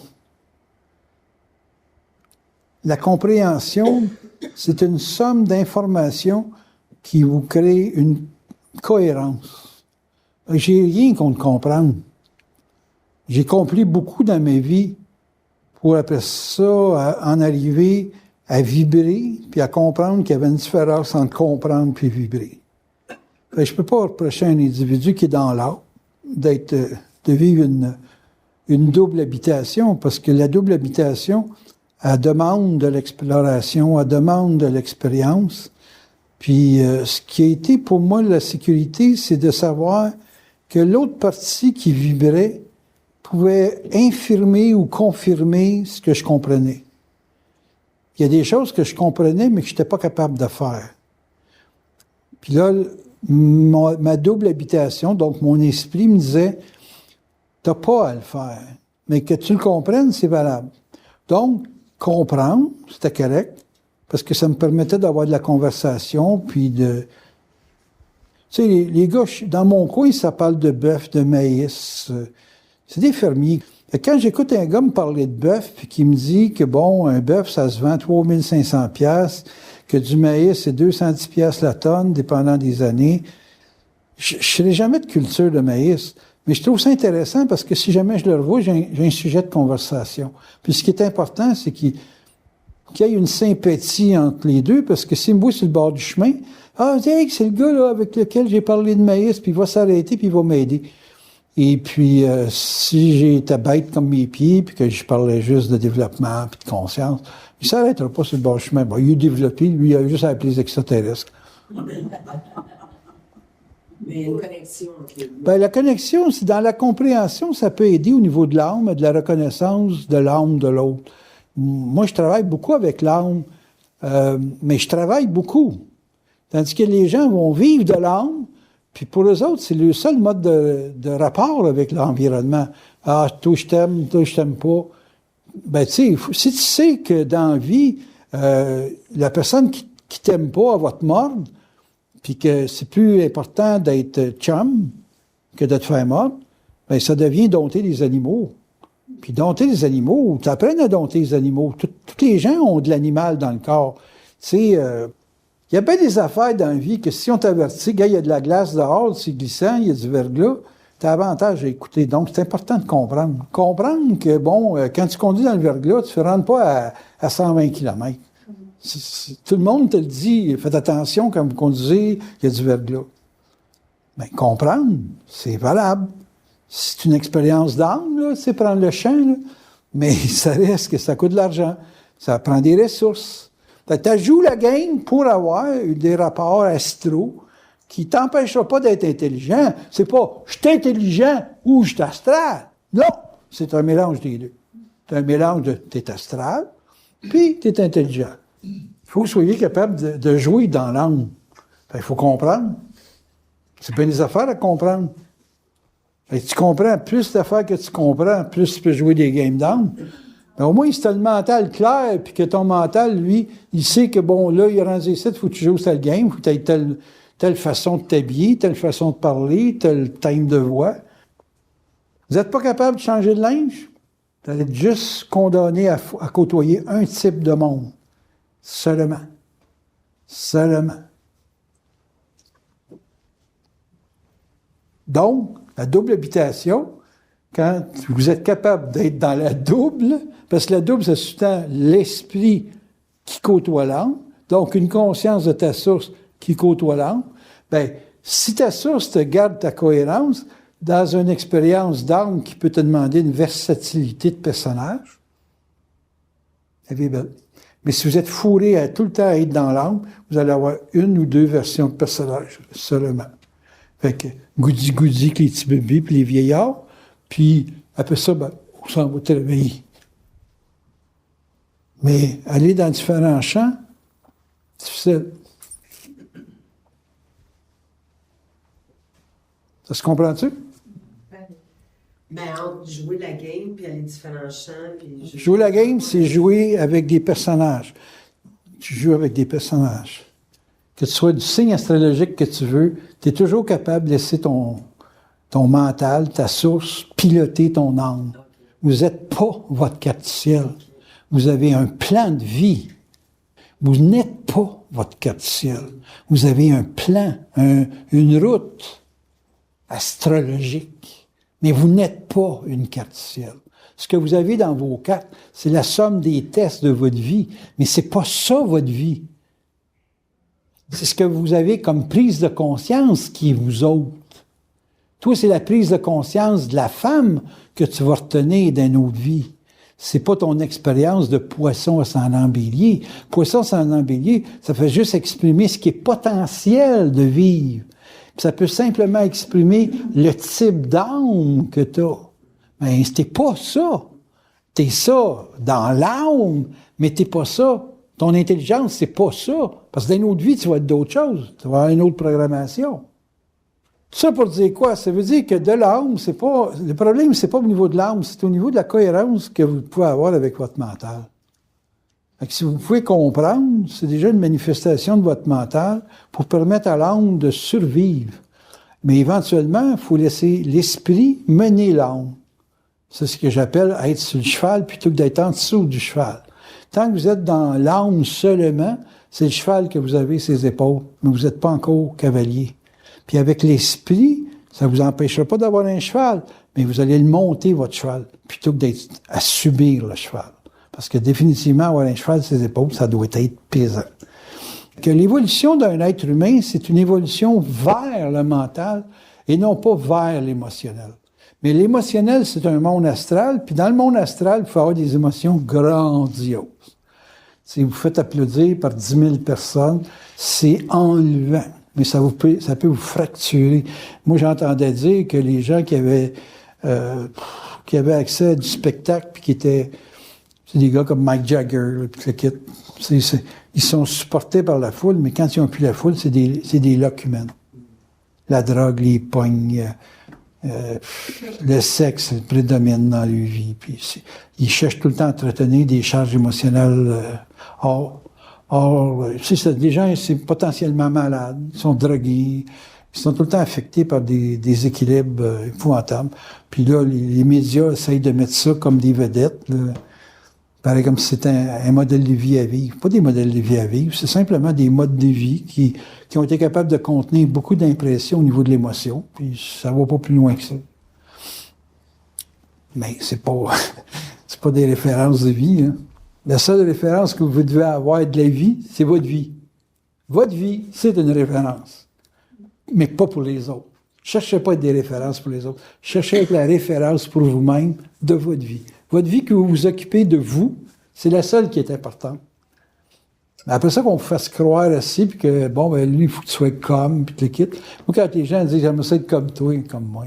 La compréhension, c'est une somme d'informations qui vous crée une cohérence. J'ai rien contre comprendre. J'ai compris beaucoup dans ma vie pour après ça en arriver à vibrer, puis à comprendre qu'il y avait une différence entre comprendre puis vibrer. Fait que je peux pas reprocher à un individu qui est dans l'art de vivre une double habitation, parce que la double habitation, elle demande de l'exploration, elle demande de l'expérience. Puis ce qui a été pour moi la sécurité, c'est de savoir que l'autre partie qui vibrait pouvait infirmer ou confirmer ce que je comprenais. Il y a des choses que je comprenais, mais que je n'étais pas capable de faire. Puis là, ma double habitation, donc mon esprit me disait, t'as pas à le faire, mais que tu le comprennes, c'est valable. Donc, comprendre, c'était correct, parce que ça me permettait d'avoir de la conversation, puis de... Tu sais, les gars, dans mon coin, ça parle de bœuf, de maïs. C'est des fermiers. Et quand j'écoute un gars me parler de bœuf, puis qui me dit que, bon, un bœuf, ça se vend 3500 $, que du maïs, c'est 210 $ la tonne, dépendant des années, je ne serai jamais de culture de maïs. Mais je trouve ça intéressant parce que si jamais je le revois, j'ai un sujet de conversation. Puis ce qui est important, c'est qu'il y ait une sympathie entre les deux, parce que s'il me voit sur le bord du chemin, ah, hey, c'est le gars là avec lequel j'ai parlé de maïs, puis il va s'arrêter, puis il va m'aider. Et puis, si j'étais bête comme mes pieds, puis que je parlais juste de développement, puis de conscience, il ne s'arrêtera pas sur le bord du chemin. Bon, il est développé, lui, il a juste à appeler les extraterrestres.
Mais une connexion entre les deux.
Ben, la connexion, c'est dans la compréhension, ça peut aider au niveau de l'âme, de la reconnaissance de l'âme de l'autre. Moi, je travaille beaucoup avec l'âme, mais je travaille beaucoup. Tandis que les gens vont vivre de l'âme, puis pour eux autres, c'est le seul mode de rapport avec l'environnement. Ah, toi, je t'aime pas. Ben, tu sais, si tu sais que dans la vie, la personne qui t'aime pas, elle va te mordre, puis que c'est plus important d'être chum que de te faire mordre, ben, ça devient dompter les animaux. Puis dompter les animaux, tu apprennes à dompter les animaux. Tous les gens ont de l'animal dans le corps. Tu sais, il y a bien des affaires dans la vie que si on t'avertit, gars, il y a de la glace dehors, c'est glissant, il y a du verglas, tu as avantage à écouter. Donc, c'est important de comprendre. Comprendre que, bon, quand tu conduis dans le verglas, tu ne rentres pas à 120 km. Tout le monde te le dit, faites attention quand vous conduisez, il y a du verglas. Bien, comprendre, c'est valable. C'est une expérience d'âme, là, tu sais, prendre le champ, là, mais ça reste que ça coûte de l'argent. Ça prend des ressources. Tu joues la game pour avoir des rapports astraux qui ne t'empêcheront pas d'être intelligent. C'est pas « je suis intelligent » ou « je suis astral ». Non, c'est un mélange des deux. C'est un mélange de « t'es astral » puis « t'es intelligent ». Il faut que vous soyez capable de jouer dans l'âme. Il faut comprendre. C'est bien des affaires à comprendre. Tu comprends, plus d'affaires que tu comprends, plus tu peux jouer des games d'âme. Mais au moins, si tu as le mental clair, puis que ton mental, lui, il sait que, bon, là, il est rendu ici, il faut que tu joues telle game, il faut que tu aies telle façon de t'habiller, telle façon de parler, tel thème de voix. Vous n'êtes pas capable de changer de linge? Vous allez être juste condamné à côtoyer un type de monde. Seulement. Seulement. Donc, la double habitation, quand vous êtes capable d'être dans la double, parce que la double, ça sous-tend l'esprit qui côtoie l'âme, donc une conscience de ta source qui côtoie l'âme, bien, si ta source te garde ta cohérence, dans une expérience d'âme qui peut te demander une versatilité de personnage, la vie est belle. Mais si vous êtes fourré à tout le temps à être dans l'âme, vous allez avoir une ou deux versions de personnages seulement. Fait que goudi-goudi que les petits bébés puis les vieillards, puis après ça, ben, on s'en va te réveiller. Mais aller dans différents champs, c'est difficile. Ça se comprend-tu?
Ben, entre jouer la game puis aller différents champs. Puis
jouer la game, c'est jouer avec des personnages. Tu joues avec des personnages. Que tu sois du signe astrologique que tu veux, tu es toujours capable de laisser ton mental, ta source, piloter ton âme. Vous n'êtes pas votre carte ciel. Vous avez un plan de vie. Vous n'êtes pas votre carte ciel. Vous avez un plan, une route astrologique. Mais vous n'êtes pas une carte du ciel. Ce que vous avez dans vos cartes, c'est la somme des tests de votre vie. Mais c'est pas ça, votre vie. C'est ce que vous avez comme prise de conscience qui est vous autres. Toi, c'est la prise de conscience de la femme que tu vas retenir d'une autre vie. C'est pas ton expérience de poisson ascendant bélier. Poisson ascendant bélier, ça fait juste exprimer ce qui est potentiel de vivre. Puis ça peut simplement exprimer le type d'âme que tu as. Mais c'était pas ça. T'es ça dans l'âme, mais t'es pas ça. Ton intelligence, c'est pas ça. Parce que dans une autre vie, tu vas être d'autres choses. Tu vas avoir une autre programmation. Ça pour dire quoi? Ça veut dire que de l'âme, c'est pas... Le problème, c'est pas au niveau de l'âme, c'est au niveau de la cohérence que vous pouvez avoir avec votre mental. Fait que si vous pouvez comprendre, c'est déjà une manifestation de votre mental pour permettre à l'âme de survivre. Mais éventuellement, il faut laisser l'esprit mener l'âme. C'est ce que j'appelle être sur le cheval plutôt que d'être en dessous du cheval. Tant que vous êtes dans l'âme seulement, c'est le cheval que vous avez ses épaules, mais vous n'êtes pas encore cavalier. Puis avec l'esprit, ça ne vous empêchera pas d'avoir un cheval, mais vous allez le monter, votre cheval, plutôt que d'être à subir le cheval. Parce que définitivement, avoir un cheval sur ses épaules, ça doit être pesant. Que l'évolution d'un être humain, c'est une évolution vers le mental et non pas vers l'émotionnel. Mais l'émotionnel, c'est un monde astral, puis dans le monde astral, il faut avoir des émotions grandioses. Si vous faites applaudir par 10 000 personnes, c'est enlevant. Mais ça peut vous fracturer. Moi, j'entendais dire que les gens qui avaient accès à du spectacle, puis qui étaient... C'est des gars comme Mike Jagger, puis le kit. Ils sont supportés par la foule, mais quand ils n'ont plus la foule, c'est des locumens. La drogue, les pognes, le sexe prédomine dans leur vie. Puis ils cherchent tout le temps à entretenir des charges émotionnelles. Les gens, c'est potentiellement malades, ils sont drogués, ils sont tout le temps affectés par des déséquilibres épouvantables. Puis là, les médias essayent de mettre ça comme des vedettes, là. Pareil comme si c'était un modèle de vie à vivre. Pas des modèles de vie à vivre, c'est simplement des modes de vie qui ont été capables de contenir beaucoup d'impressions au niveau de l'émotion, puis ça va pas plus loin que ça. Mais c'est pas des références de vie, hein. La seule référence que vous devez avoir de la vie, c'est votre vie. Votre vie, c'est une référence. Mais pas pour les autres. Cherchez pas à être des références pour les autres. Cherchez à être la référence pour vous-même de votre vie. Votre vie que vous vous occupez de vous, c'est la seule qui est importante. Mais après ça, qu'on vous fasse croire aussi, puis que, lui, il faut que tu sois comme, puis tu le quittes. Moi, quand les gens disent, j'aimerais ça être comme toi, comme moi,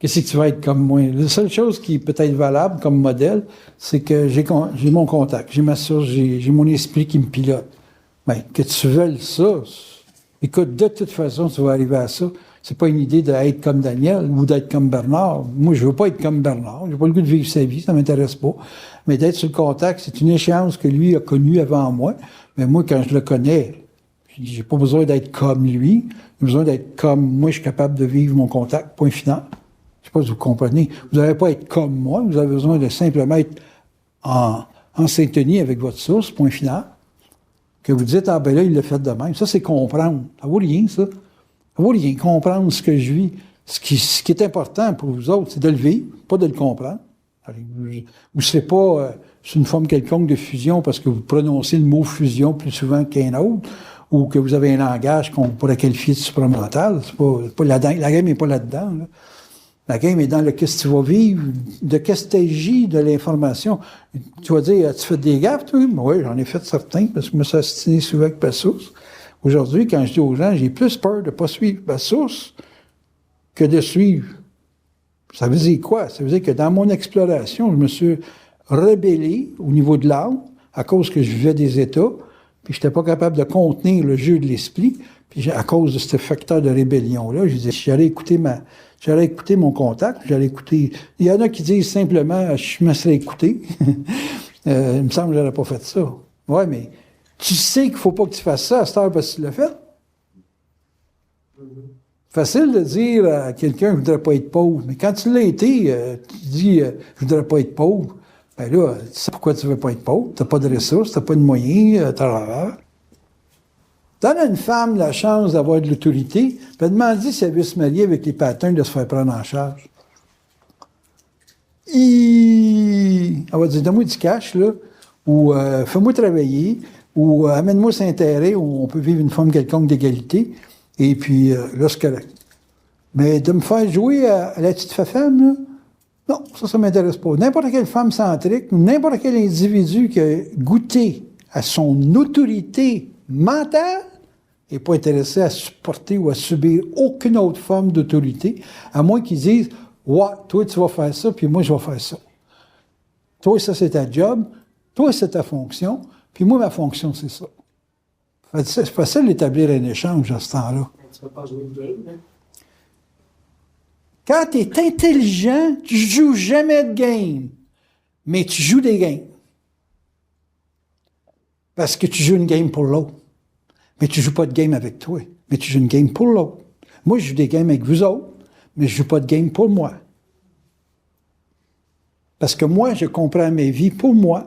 qu'est-ce que tu vas être comme moi? La seule chose qui peut être valable comme modèle, c'est que j'ai mon contact, j'ai ma source, j'ai mon esprit qui me pilote. Ben, que tu veuilles ça, écoute, de toute façon, tu vas arriver à ça. C'est pas une idée d'être comme Daniel ou d'être comme Bernard. Moi, je veux pas être comme Bernard. J'ai pas le goût de vivre sa vie, ça m'intéresse pas. Mais d'être sur le contact, c'est une échéance que lui a connue avant moi. Mais moi, quand je le connais, j'ai pas besoin d'être comme lui. J'ai besoin d'être comme moi, je suis capable de vivre mon contact, point final. Je sais pas si vous comprenez. Vous n'avez pas à être comme moi, vous avez besoin de simplement être en syntonie avec votre source, point final. Que vous dites, là, il l'a fait de même. Ça, c'est comprendre. Ça vaut rien, ça. Ça vaut rien. Comprendre ce que je vis. Ce qui est important pour vous autres, c'est de le vivre, pas de le comprendre. Vous ne serez pas sous une forme quelconque de fusion parce que vous prononcez le mot fusion plus souvent qu'un autre, ou que vous avez un langage qu'on pourrait qualifier de supramental. C'est pas la game n'est pas là-dedans, là. La game est dans le qu'est-ce que tu vas vivre, de qu'est-ce que tu agis, de l'information. Tu vas dire, as-tu fait des gaffes, toi? Oui, j'en ai fait certains, parce que je me suis astiné souvent avec ma source. Aujourd'hui, quand je dis aux gens, j'ai plus peur de ne pas suivre ma source que de suivre. Ça veut dire quoi? Ça veut dire que dans mon exploration, je me suis rebellé au niveau de l'âme, à cause que je vivais des états, puis je n'étais pas capable de contenir le jeu de l'esprit, puis à cause de ce facteur de rébellion-là, je disais, j'allais écouter mon contact, j'allais écouter... Il y en a qui disent simplement, je me serais écouté. Il me semble que je n'aurais pas fait ça. Ouais, mais tu sais qu'il ne faut pas que tu fasses ça à cette heure parce que tu l'as fait. Facile de dire à quelqu'un, je ne voudrais pas être pauvre. Mais quand tu l'as été, tu dis, je ne voudrais pas être pauvre. Ben là, tu sais pourquoi tu ne veux pas être pauvre. Tu n'as pas de ressources, tu n'as pas de moyens, Donne à une femme la chance d'avoir de l'autorité, puis demande-lui si elle veut se marier avec les patins de se faire prendre en charge. Elle va dire, donne-moi du cash, là, ou fais-moi travailler, ou amène-moi Saint-Thérèse, où on peut vivre une forme quelconque d'égalité, et puis là, c'est correct. Mais de me faire jouer à la petite femme, là, non, ça m'intéresse pas. N'importe quelle femme centrique, n'importe quel individu qui a goûté à son autorité mentale n'est pas intéressé à supporter ou à subir aucune autre forme d'autorité, à moins qu'ils disent « Ouais, toi, tu vas faire ça, puis moi, je vais faire ça. Toi, ça, c'est ta job. Toi, c'est ta fonction. Puis moi, ma fonction, c'est ça. » C'est facile d'établir un échange à ce temps-là.
Tu ne peux pas jouer de game, hein?
Quand tu es intelligent, tu joues jamais de game, mais tu joues des games. Parce que tu joues une game pour l'autre. Mais tu joues pas de game avec toi, mais tu joues une game pour l'autre. Moi, je joue des games avec vous autres, mais je joue pas de game pour moi. Parce que moi, je comprends ma vie pour moi,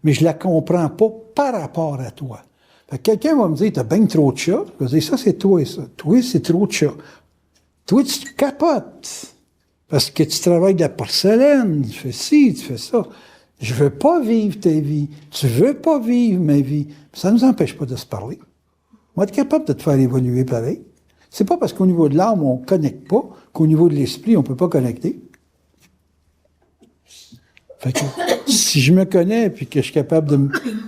mais je la comprends pas par rapport à toi. Fait que quelqu'un va me dire, t'as bien trop de chats. Je vais dire, ça, c'est toi, ça. Toi, c'est trop de chats. Toi, tu capotes. Parce que tu travailles de la porcelaine. Tu fais ci, tu fais ça. Je veux pas vivre ta vie. Tu veux pas vivre ma vie. Ça nous empêche pas de se parler. On va être capable de te faire évoluer pareil. C'est pas parce qu'au niveau de l'âme, on connecte pas, qu'au niveau de l'esprit, on peut pas connecter. Fait que, si je me connais, puis que je suis capable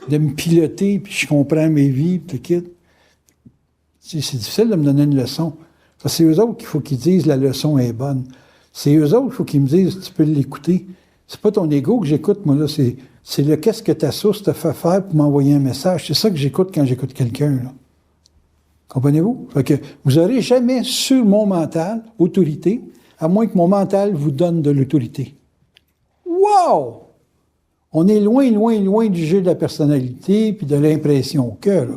de me piloter, puis je comprends mes vies, puis tout, c'est difficile de me donner une leçon. C'est eux autres qu'il faut qu'ils disent la leçon est bonne. C'est eux autres qu'il faut qu'ils me disent tu peux l'écouter. C'est pas ton ego que j'écoute, moi, là. C'est le qu'est-ce que ta source te fait faire pour m'envoyer un message. C'est ça que j'écoute quand j'écoute quelqu'un, là. Comprenez-vous? Fait que vous n'aurez jamais sur mon mental autorité, à moins que mon mental vous donne de l'autorité. Wow! On est loin, loin, loin du jeu de la personnalité puis de l'impression que, là.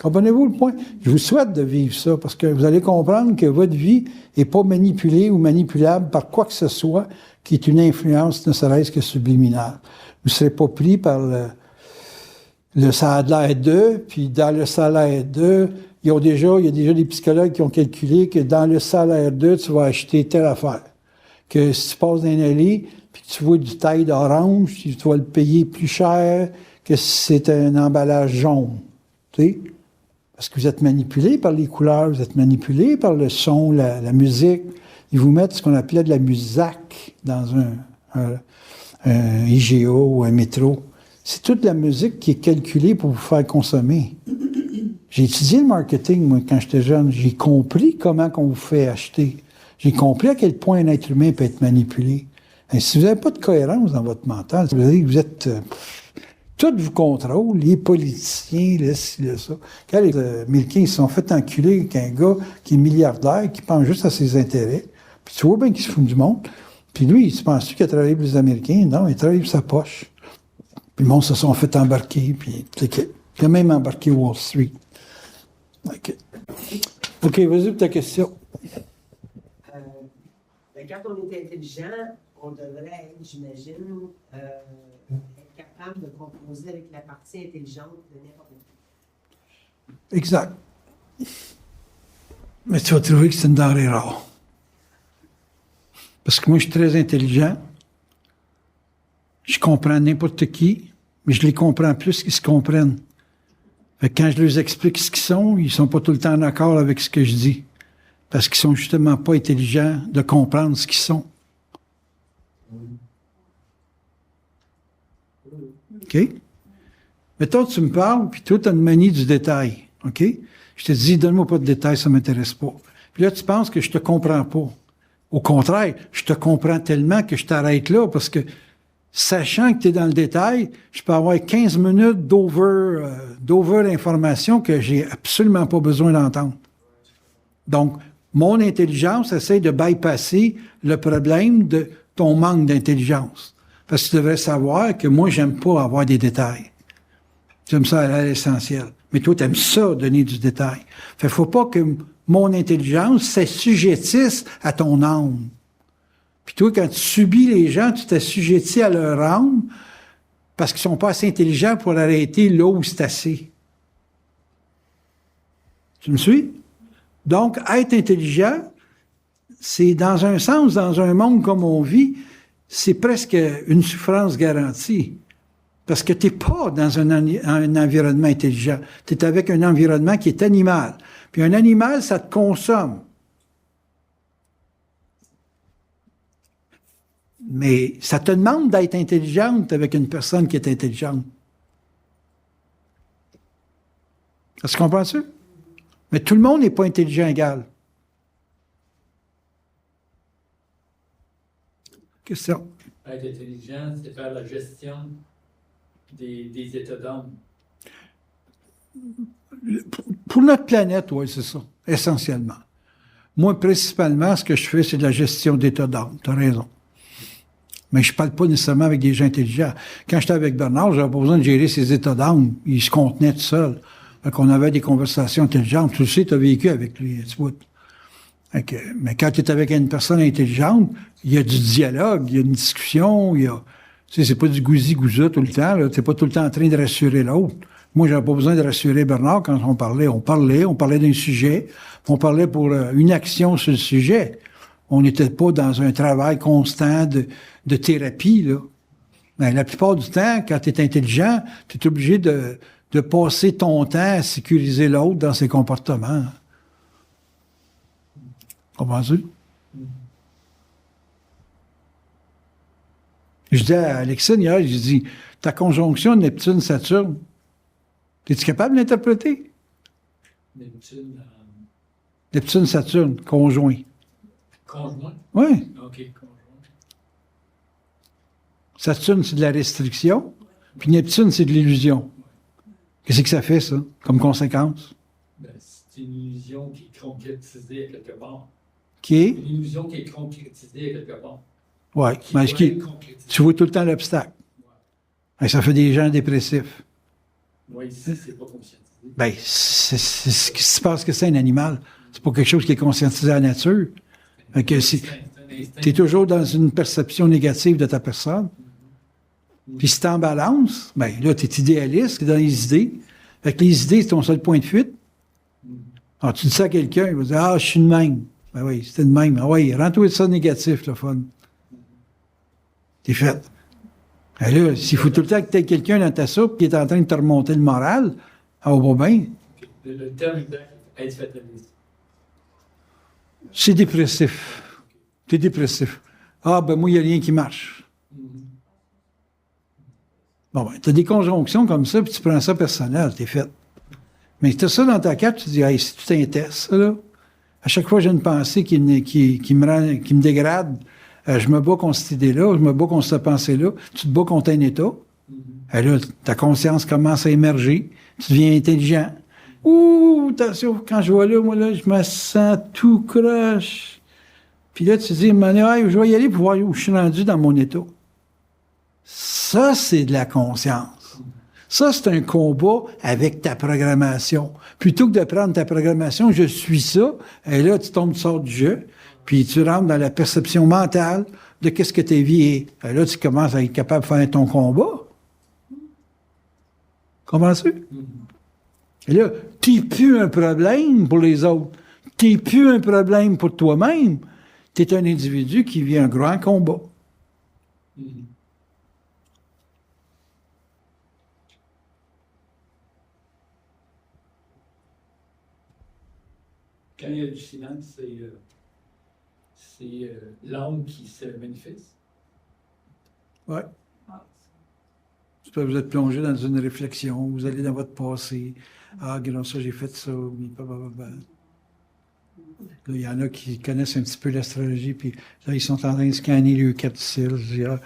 Comprenez-vous le point? Je vous souhaite de vivre ça, parce que vous allez comprendre que votre vie n'est pas manipulée ou manipulable par quoi que ce soit qui est une influence, ne serait-ce que subliminale. Vous ne serez pas pris par le salaire de, puis dans le salaire de, il y a déjà des psychologues qui ont calculé que dans le salaire de, tu vas acheter telle affaire. Que si tu passes dans une allée, puis que tu vois du taille d'orange, tu vas le payer plus cher que si c'est un emballage jaune. Tu sais? Parce que vous êtes manipulé par les couleurs, vous êtes manipulé par le son, la musique. Ils vous mettent ce qu'on appelait de la musique dans un IGA ou un métro. C'est toute la musique qui est calculée pour vous faire consommer. J'ai étudié le marketing, moi, quand j'étais jeune. J'ai compris comment on vous fait acheter. J'ai compris à quel point un être humain peut être manipulé. Et si vous n'avez pas de cohérence dans votre mental, ça veut dire que vous êtes... tout vous contrôle, les politiciens, ça. Quand les Américains se sont fait enculer avec un gars qui est milliardaire, qui pense juste à ses intérêts, puis tu vois bien qu'il se fout du monde, puis lui, il se pense-tu qu'il a travaillé pour les Américains? Non, il travaille pour sa poche. Puis le monde se sont fait embarquer, puis il a même embarqué Wall Street. OK, vas-y pour ta question.
Quand on est intelligent, on devrait être, j'imagine, être capable de composer avec la partie intelligente de n'importe qui.
Exact. Mais tu vas trouver que c'est une denrée rare. Parce que moi, je suis très intelligent. Je comprends n'importe qui, mais je les comprends plus qu'ils se comprennent. Fait que quand je leur explique ce qu'ils sont, ils sont pas tout le temps d'accord avec ce que je dis. Parce qu'ils sont justement pas intelligents de comprendre ce qu'ils sont. OK? Mettons, tu me parles, puis toi, tu as une manie du détail. OK? Je te dis, donne-moi pas de détails, ça m'intéresse pas. Puis là, tu penses que je te comprends pas. Au contraire, je te comprends tellement que je t'arrête là, parce que sachant que tu es dans le détail, je peux avoir 15 minutes d'over information que j'ai absolument pas besoin d'entendre. Donc, mon intelligence essaie de bypasser le problème de ton manque d'intelligence. Parce que tu devrais savoir que moi, j'aime pas avoir des détails. J'aime ça aller à l'essentiel. Mais toi, tu aimes ça, donner du détail. Fait faut pas que mon intelligence s'assujettisse à ton âme. Puis toi, quand tu subis les gens, tu t'assujettis à leur âme parce qu'ils sont pas assez intelligents pour arrêter là où c'est assez. Tu me suis? Donc, être intelligent, c'est dans un sens, dans un monde comme on vit, c'est presque une souffrance garantie. Parce que tu n'es pas dans un environnement intelligent. Tu es avec un environnement qui est animal. Puis un animal, ça te consomme. Mais ça te demande d'être intelligente avec une personne qui est intelligente. Est-ce que tu comprends ça? Mais tout le monde n'est pas intelligent égal. Question?
Être intelligent, c'est faire la gestion des états d'âme.
Pour notre planète, oui, c'est ça, essentiellement. Moi, principalement, ce que je fais, c'est de la gestion d'état d'âme. Tu as raison. Mais je ne parle pas nécessairement avec des gens intelligents. Quand j'étais avec Bernard, j'avais pas besoin de gérer ses états d'âme. Il se contenait tout seul. Fait qu'on avait des conversations intelligentes. Tu le sais, tu as vécu avec lui, tu vois. Mais quand tu es avec une personne intelligente, il y a du dialogue, il y a une discussion, il y a... Tu sais, c'est pas du gousi-gouza tout le temps, là. T'es pas tout le temps en train de rassurer l'autre. Moi, j'avais pas besoin de rassurer Bernard quand on parlait. On parlait d'un sujet, on parlait pour une action sur le sujet. On n'était pas dans un travail constant de thérapie, là. Mais la plupart du temps, quand tu es intelligent, tu es obligé de passer ton temps à sécuriser l'autre dans ses comportements. Comprends-tu? Je dis à Alexine hier, je dis, ta conjonction Neptune-Saturne, es-tu capable de l'interpréter? Neptune-Saturne, conjoint.
Conjoint?
Oui.
OK, conjoint.
Saturne, c'est de la restriction, puis Neptune, c'est de l'illusion. Qu'est-ce que ça fait, ça, comme conséquence?
Ben, c'est une illusion qui est concrétisée à quelque part.
Qui est?
Une illusion qui est concrétisée à quelque part.
Oui, mais tu vois tout le temps l'obstacle. Ouais. Et ça fait des gens dépressifs.
Oui, ici, c'est pas conscientisé.
Ben, c'est ce qui se passe que c'est un animal. C'est pas quelque chose qui est conscientisé à la nature. Tu es toujours dans une perception négative de ta personne. Puis si tu en balance, ben là, tu es idéaliste dans les idées. Fait que les idées, c'est ton seul point de fuite. Alors, tu dis ça à quelqu'un, il va dire, ah, je suis de même. Ben oui, c'était de même. Ah oui, rends-toi de ça négatif, le fun. T'es fait. Et là, s'il faut tout le temps que tu aies quelqu'un dans ta soupe qui est en train de te remonter le moral, ça va pas bien.
Le terme exact, être fataliste.
C'est dépressif. T'es dépressif. Ah, ben moi, il n'y a rien qui marche. Bon, ben, tu as des conjonctions comme ça, puis tu prends ça personnel, t'es fait. Mais tu as ça dans ta carte, tu dis, hey, c'est tout un test, ça, là. À chaque fois que j'ai une pensée qui me dégrade, je me bats contre cette idée-là, je me bats contre cette pensée-là, tu te bats contre un état. Et là, ta conscience commence à émerger, tu deviens intelligent. Ouh, attention, quand je vois là, moi, là, je me sens tout croche. Puis là, tu te dis, hey, je vais y aller pour voir où je suis rendu dans mon état. Ça, c'est de la conscience. Ça, c'est un combat avec ta programmation. Plutôt que de prendre ta programmation, je suis ça, et là, tu tombes, tu sors du jeu, puis tu rentres dans la perception mentale de qu'est-ce que ta vie est. Et là, tu commences à être capable de faire ton combat. Comprends-tu? Et là, t'es plus un problème pour les autres. T'es plus un problème pour toi-même. T'es un individu qui vit un grand combat.
Quand il y a du silence, c'est l'âme qui se manifeste.
Oui. Vous êtes plongé dans une réflexion, vous allez dans votre passé. Ah, regarde ça, j'ai fait ça. Là, il y en a qui connaissent un petit peu l'astrologie, puis là, ils sont en train de scanner le 4 cils. Je dis, ah,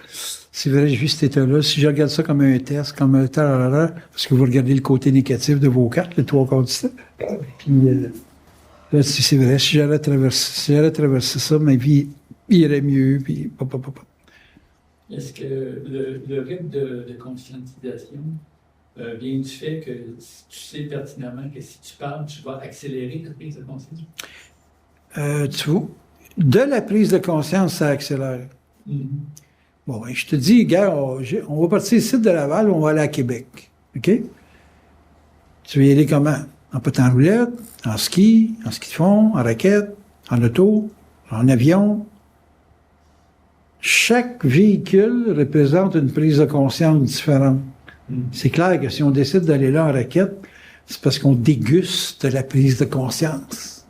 c'est vrai, j'ai vu cet état-là. Si je regarde ça comme un test, comme un tarara, parce que vous regardez le côté négatif de vos cartes, le 3/4 du temps. Puis, là, c'est vrai, si j'allais traverser ça, ma vie irait mieux, puis
Est-ce que le rythme de conscientisation vient du fait que tu sais pertinemment que si tu parles, tu vas accélérer ta prise de conscience?
Tu vois, de la prise de conscience, ça accélère. Bon, ben, je te dis, gars, on va partir ici de Laval, on va aller à Québec. OK? Tu veux y aller comment? en patin en roulette, en ski de fond, en raquette, en auto, en avion. Chaque véhicule représente une prise de conscience différente. C'est clair que si on décide d'aller là en raquette, c'est parce qu'on déguste la prise de conscience.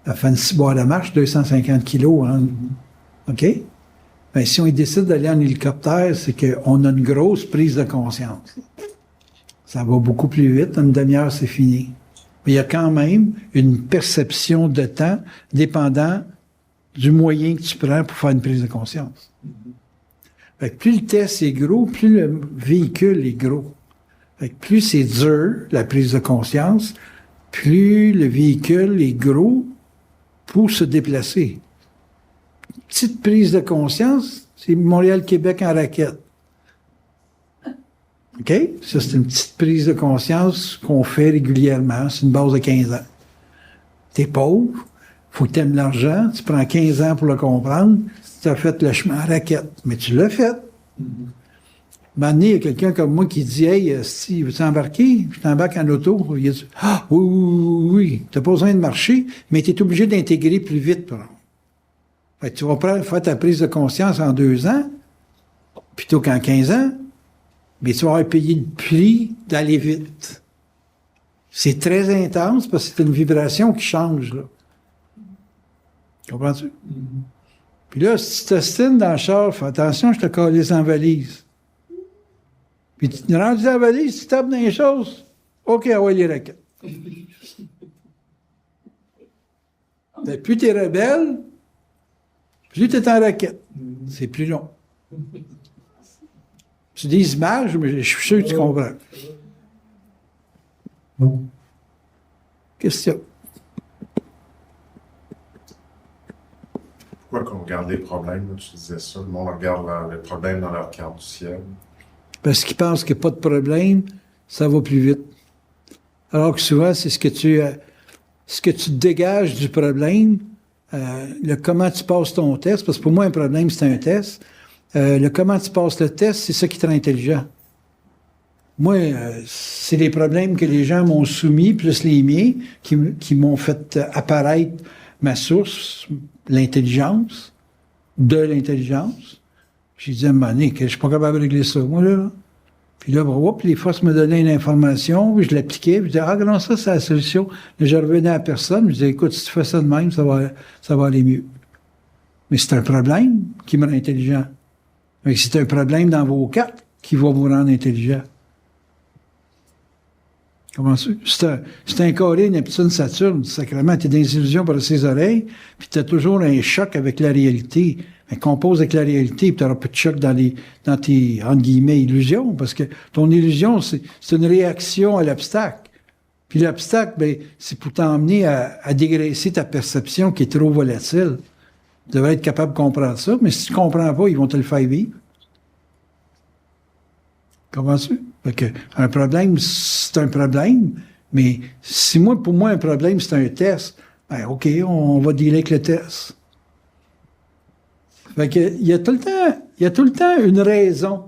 Ça fait une ciboire de marche, 250 kilos. Hein? OK? Ben, si on décide d'aller en hélicoptère, c'est qu'on a une grosse prise de conscience. Ça va beaucoup plus vite. Une demi-heure, c'est fini. Mais il y a quand même une perception de temps dépendant du moyen que tu prends pour faire une prise de conscience. Fait que plus le test est gros, plus le véhicule est gros. Fait que plus c'est dur, la prise de conscience, plus le véhicule est gros pour se déplacer. Petite prise de conscience, c'est Montréal-Québec en raquette. OK? Ça, c'est une petite prise de conscience qu'on fait régulièrement. C'est une base de 15 ans. T'es pauvre, faut que t'aimes l'argent, tu prends 15 ans pour le comprendre, tu as fait le chemin en raquette. Mais tu l'as fait. Maintenant, il y a quelqu'un comme moi qui dit « Hey, si veux-tu embarquer? Je t'embarque en auto. » Il dit « Ah, oui. T'as pas besoin de marcher, mais tu es obligé d'intégrer plus vite. » Fait que tu vas faire ta prise de conscience en 2 ans, plutôt qu'en 15 ans, mais tu vas avoir payé le prix d'aller vite. C'est très intense parce que c'est une vibration qui change, là. Comprends-tu? Puis là, si tu t'ostines dans le char, fais attention, je te calisse en valise. Puis tu te rends dans la valise, tu tapes dans les choses. OK, ouais, les raquettes. Mais plus tu es rebelle, plus tu es en raquette. C'est plus long. C'est des images, mais je suis sûr que tu comprends. Question.
Pourquoi qu'on regarde les problèmes, là, tu disais ça, le monde regarde les problèmes dans leur carte du ciel.
Parce qu'ils pensent qu'il n'y a pas de problème, ça va plus vite. Alors que souvent, c'est ce que tu dégages du problème, comment tu passes ton test, parce que pour moi, un problème, c'est un test. Comment tu passes le test, c'est ça qui te rend intelligent. Moi, c'est les problèmes que les gens m'ont soumis, plus les miens, qui m'ont fait apparaître ma source, l'intelligence, de l'intelligence. J'ai dit à un moment donné que je suis pas capable de régler ça, moi, là. Puis là, les forces me donnaient une information, puis je l'appliquais, puis je disais, ah, non, ça, c'est la solution. Là, je revenais à personne, je disais, écoute, si tu fais ça de même, ça va aller mieux. Mais c'est un problème qui me rend intelligent. Mais c'est un problème dans vos cartes qui va vous rendre intelligent. Comment ça? C'est un carré Neptune-Saturne. Sacrément, t'es dans les illusions par ses oreilles, puis t'as toujours un choc avec la réalité. Un compose avec la réalité, puis t'auras pas de choc dans tes, entre guillemets, illusions, parce que ton illusion, c'est une réaction à l'obstacle. Puis l'obstacle, ben, c'est pour t'emmener à dégraisser ta perception qui est trop volatile. Tu devrais être capable de comprendre ça, mais si tu comprends pas, ils vont te le faire vivre. Comprends-tu? Fait que un problème, c'est un problème, mais pour moi, un problème, c'est un test, ben, OK, on va dealer avec le test. Fait que, il y a tout le temps une raison.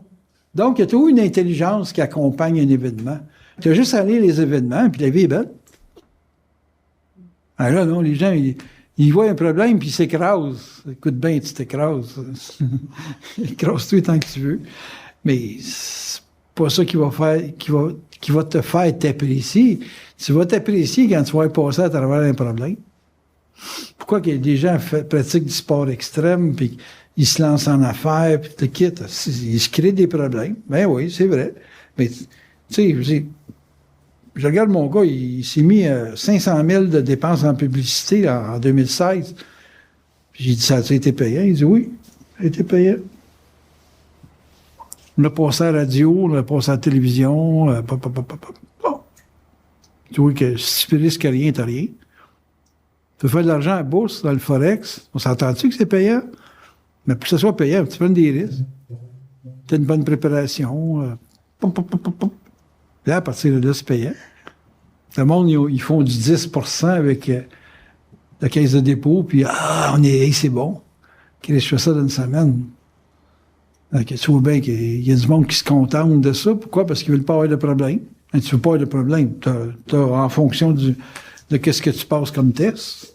Donc, il y a toujours une intelligence qui accompagne un événement. Tu as juste à lire les événements, puis la vie est belle. Ah là, non, les gens, ils voient un problème, puis ils s'écrasent. Écoute bien, tu t'écrases. Écrase-toi tant que tu veux. Mais c'est pas ça qui va te faire t'apprécier. Tu vas t'apprécier quand tu vas passer à travers un problème. Pourquoi qu'il y a des gens pratiquent du sport extrême, puis ils se lancent en affaires, puis te quittent? Ils se créent des problèmes. Ben oui, c'est vrai. Mais, tu sais, je regarde mon gars, il s'est mis 500 000 de dépenses en publicité en 2016. J'ai dit, ça a été payant? Il dit, oui, ça a été payant. On l'a passé à la radio, on l'a passé à la télévision. Bon. Tu vois que si tu risques rien, t'as rien. Tu peux faire de l'argent à la bourse, dans le Forex. On s'entend-tu que c'est payant? Mais pour que ce soit payant, tu prends des risques. Tu as une bonne préparation. Là, à partir de là, c'est payant. Le monde, ils font du 10% avec la caisse de dépôt, puis c'est bon. Je fais ça dans une semaine. Donc, tu vois bien qu'il y a du monde qui se contente de ça. Pourquoi? Parce qu'ils veulent pas avoir de problème. Tu ne veux pas avoir de problème. En fonction de qu'est-ce que tu passes comme test.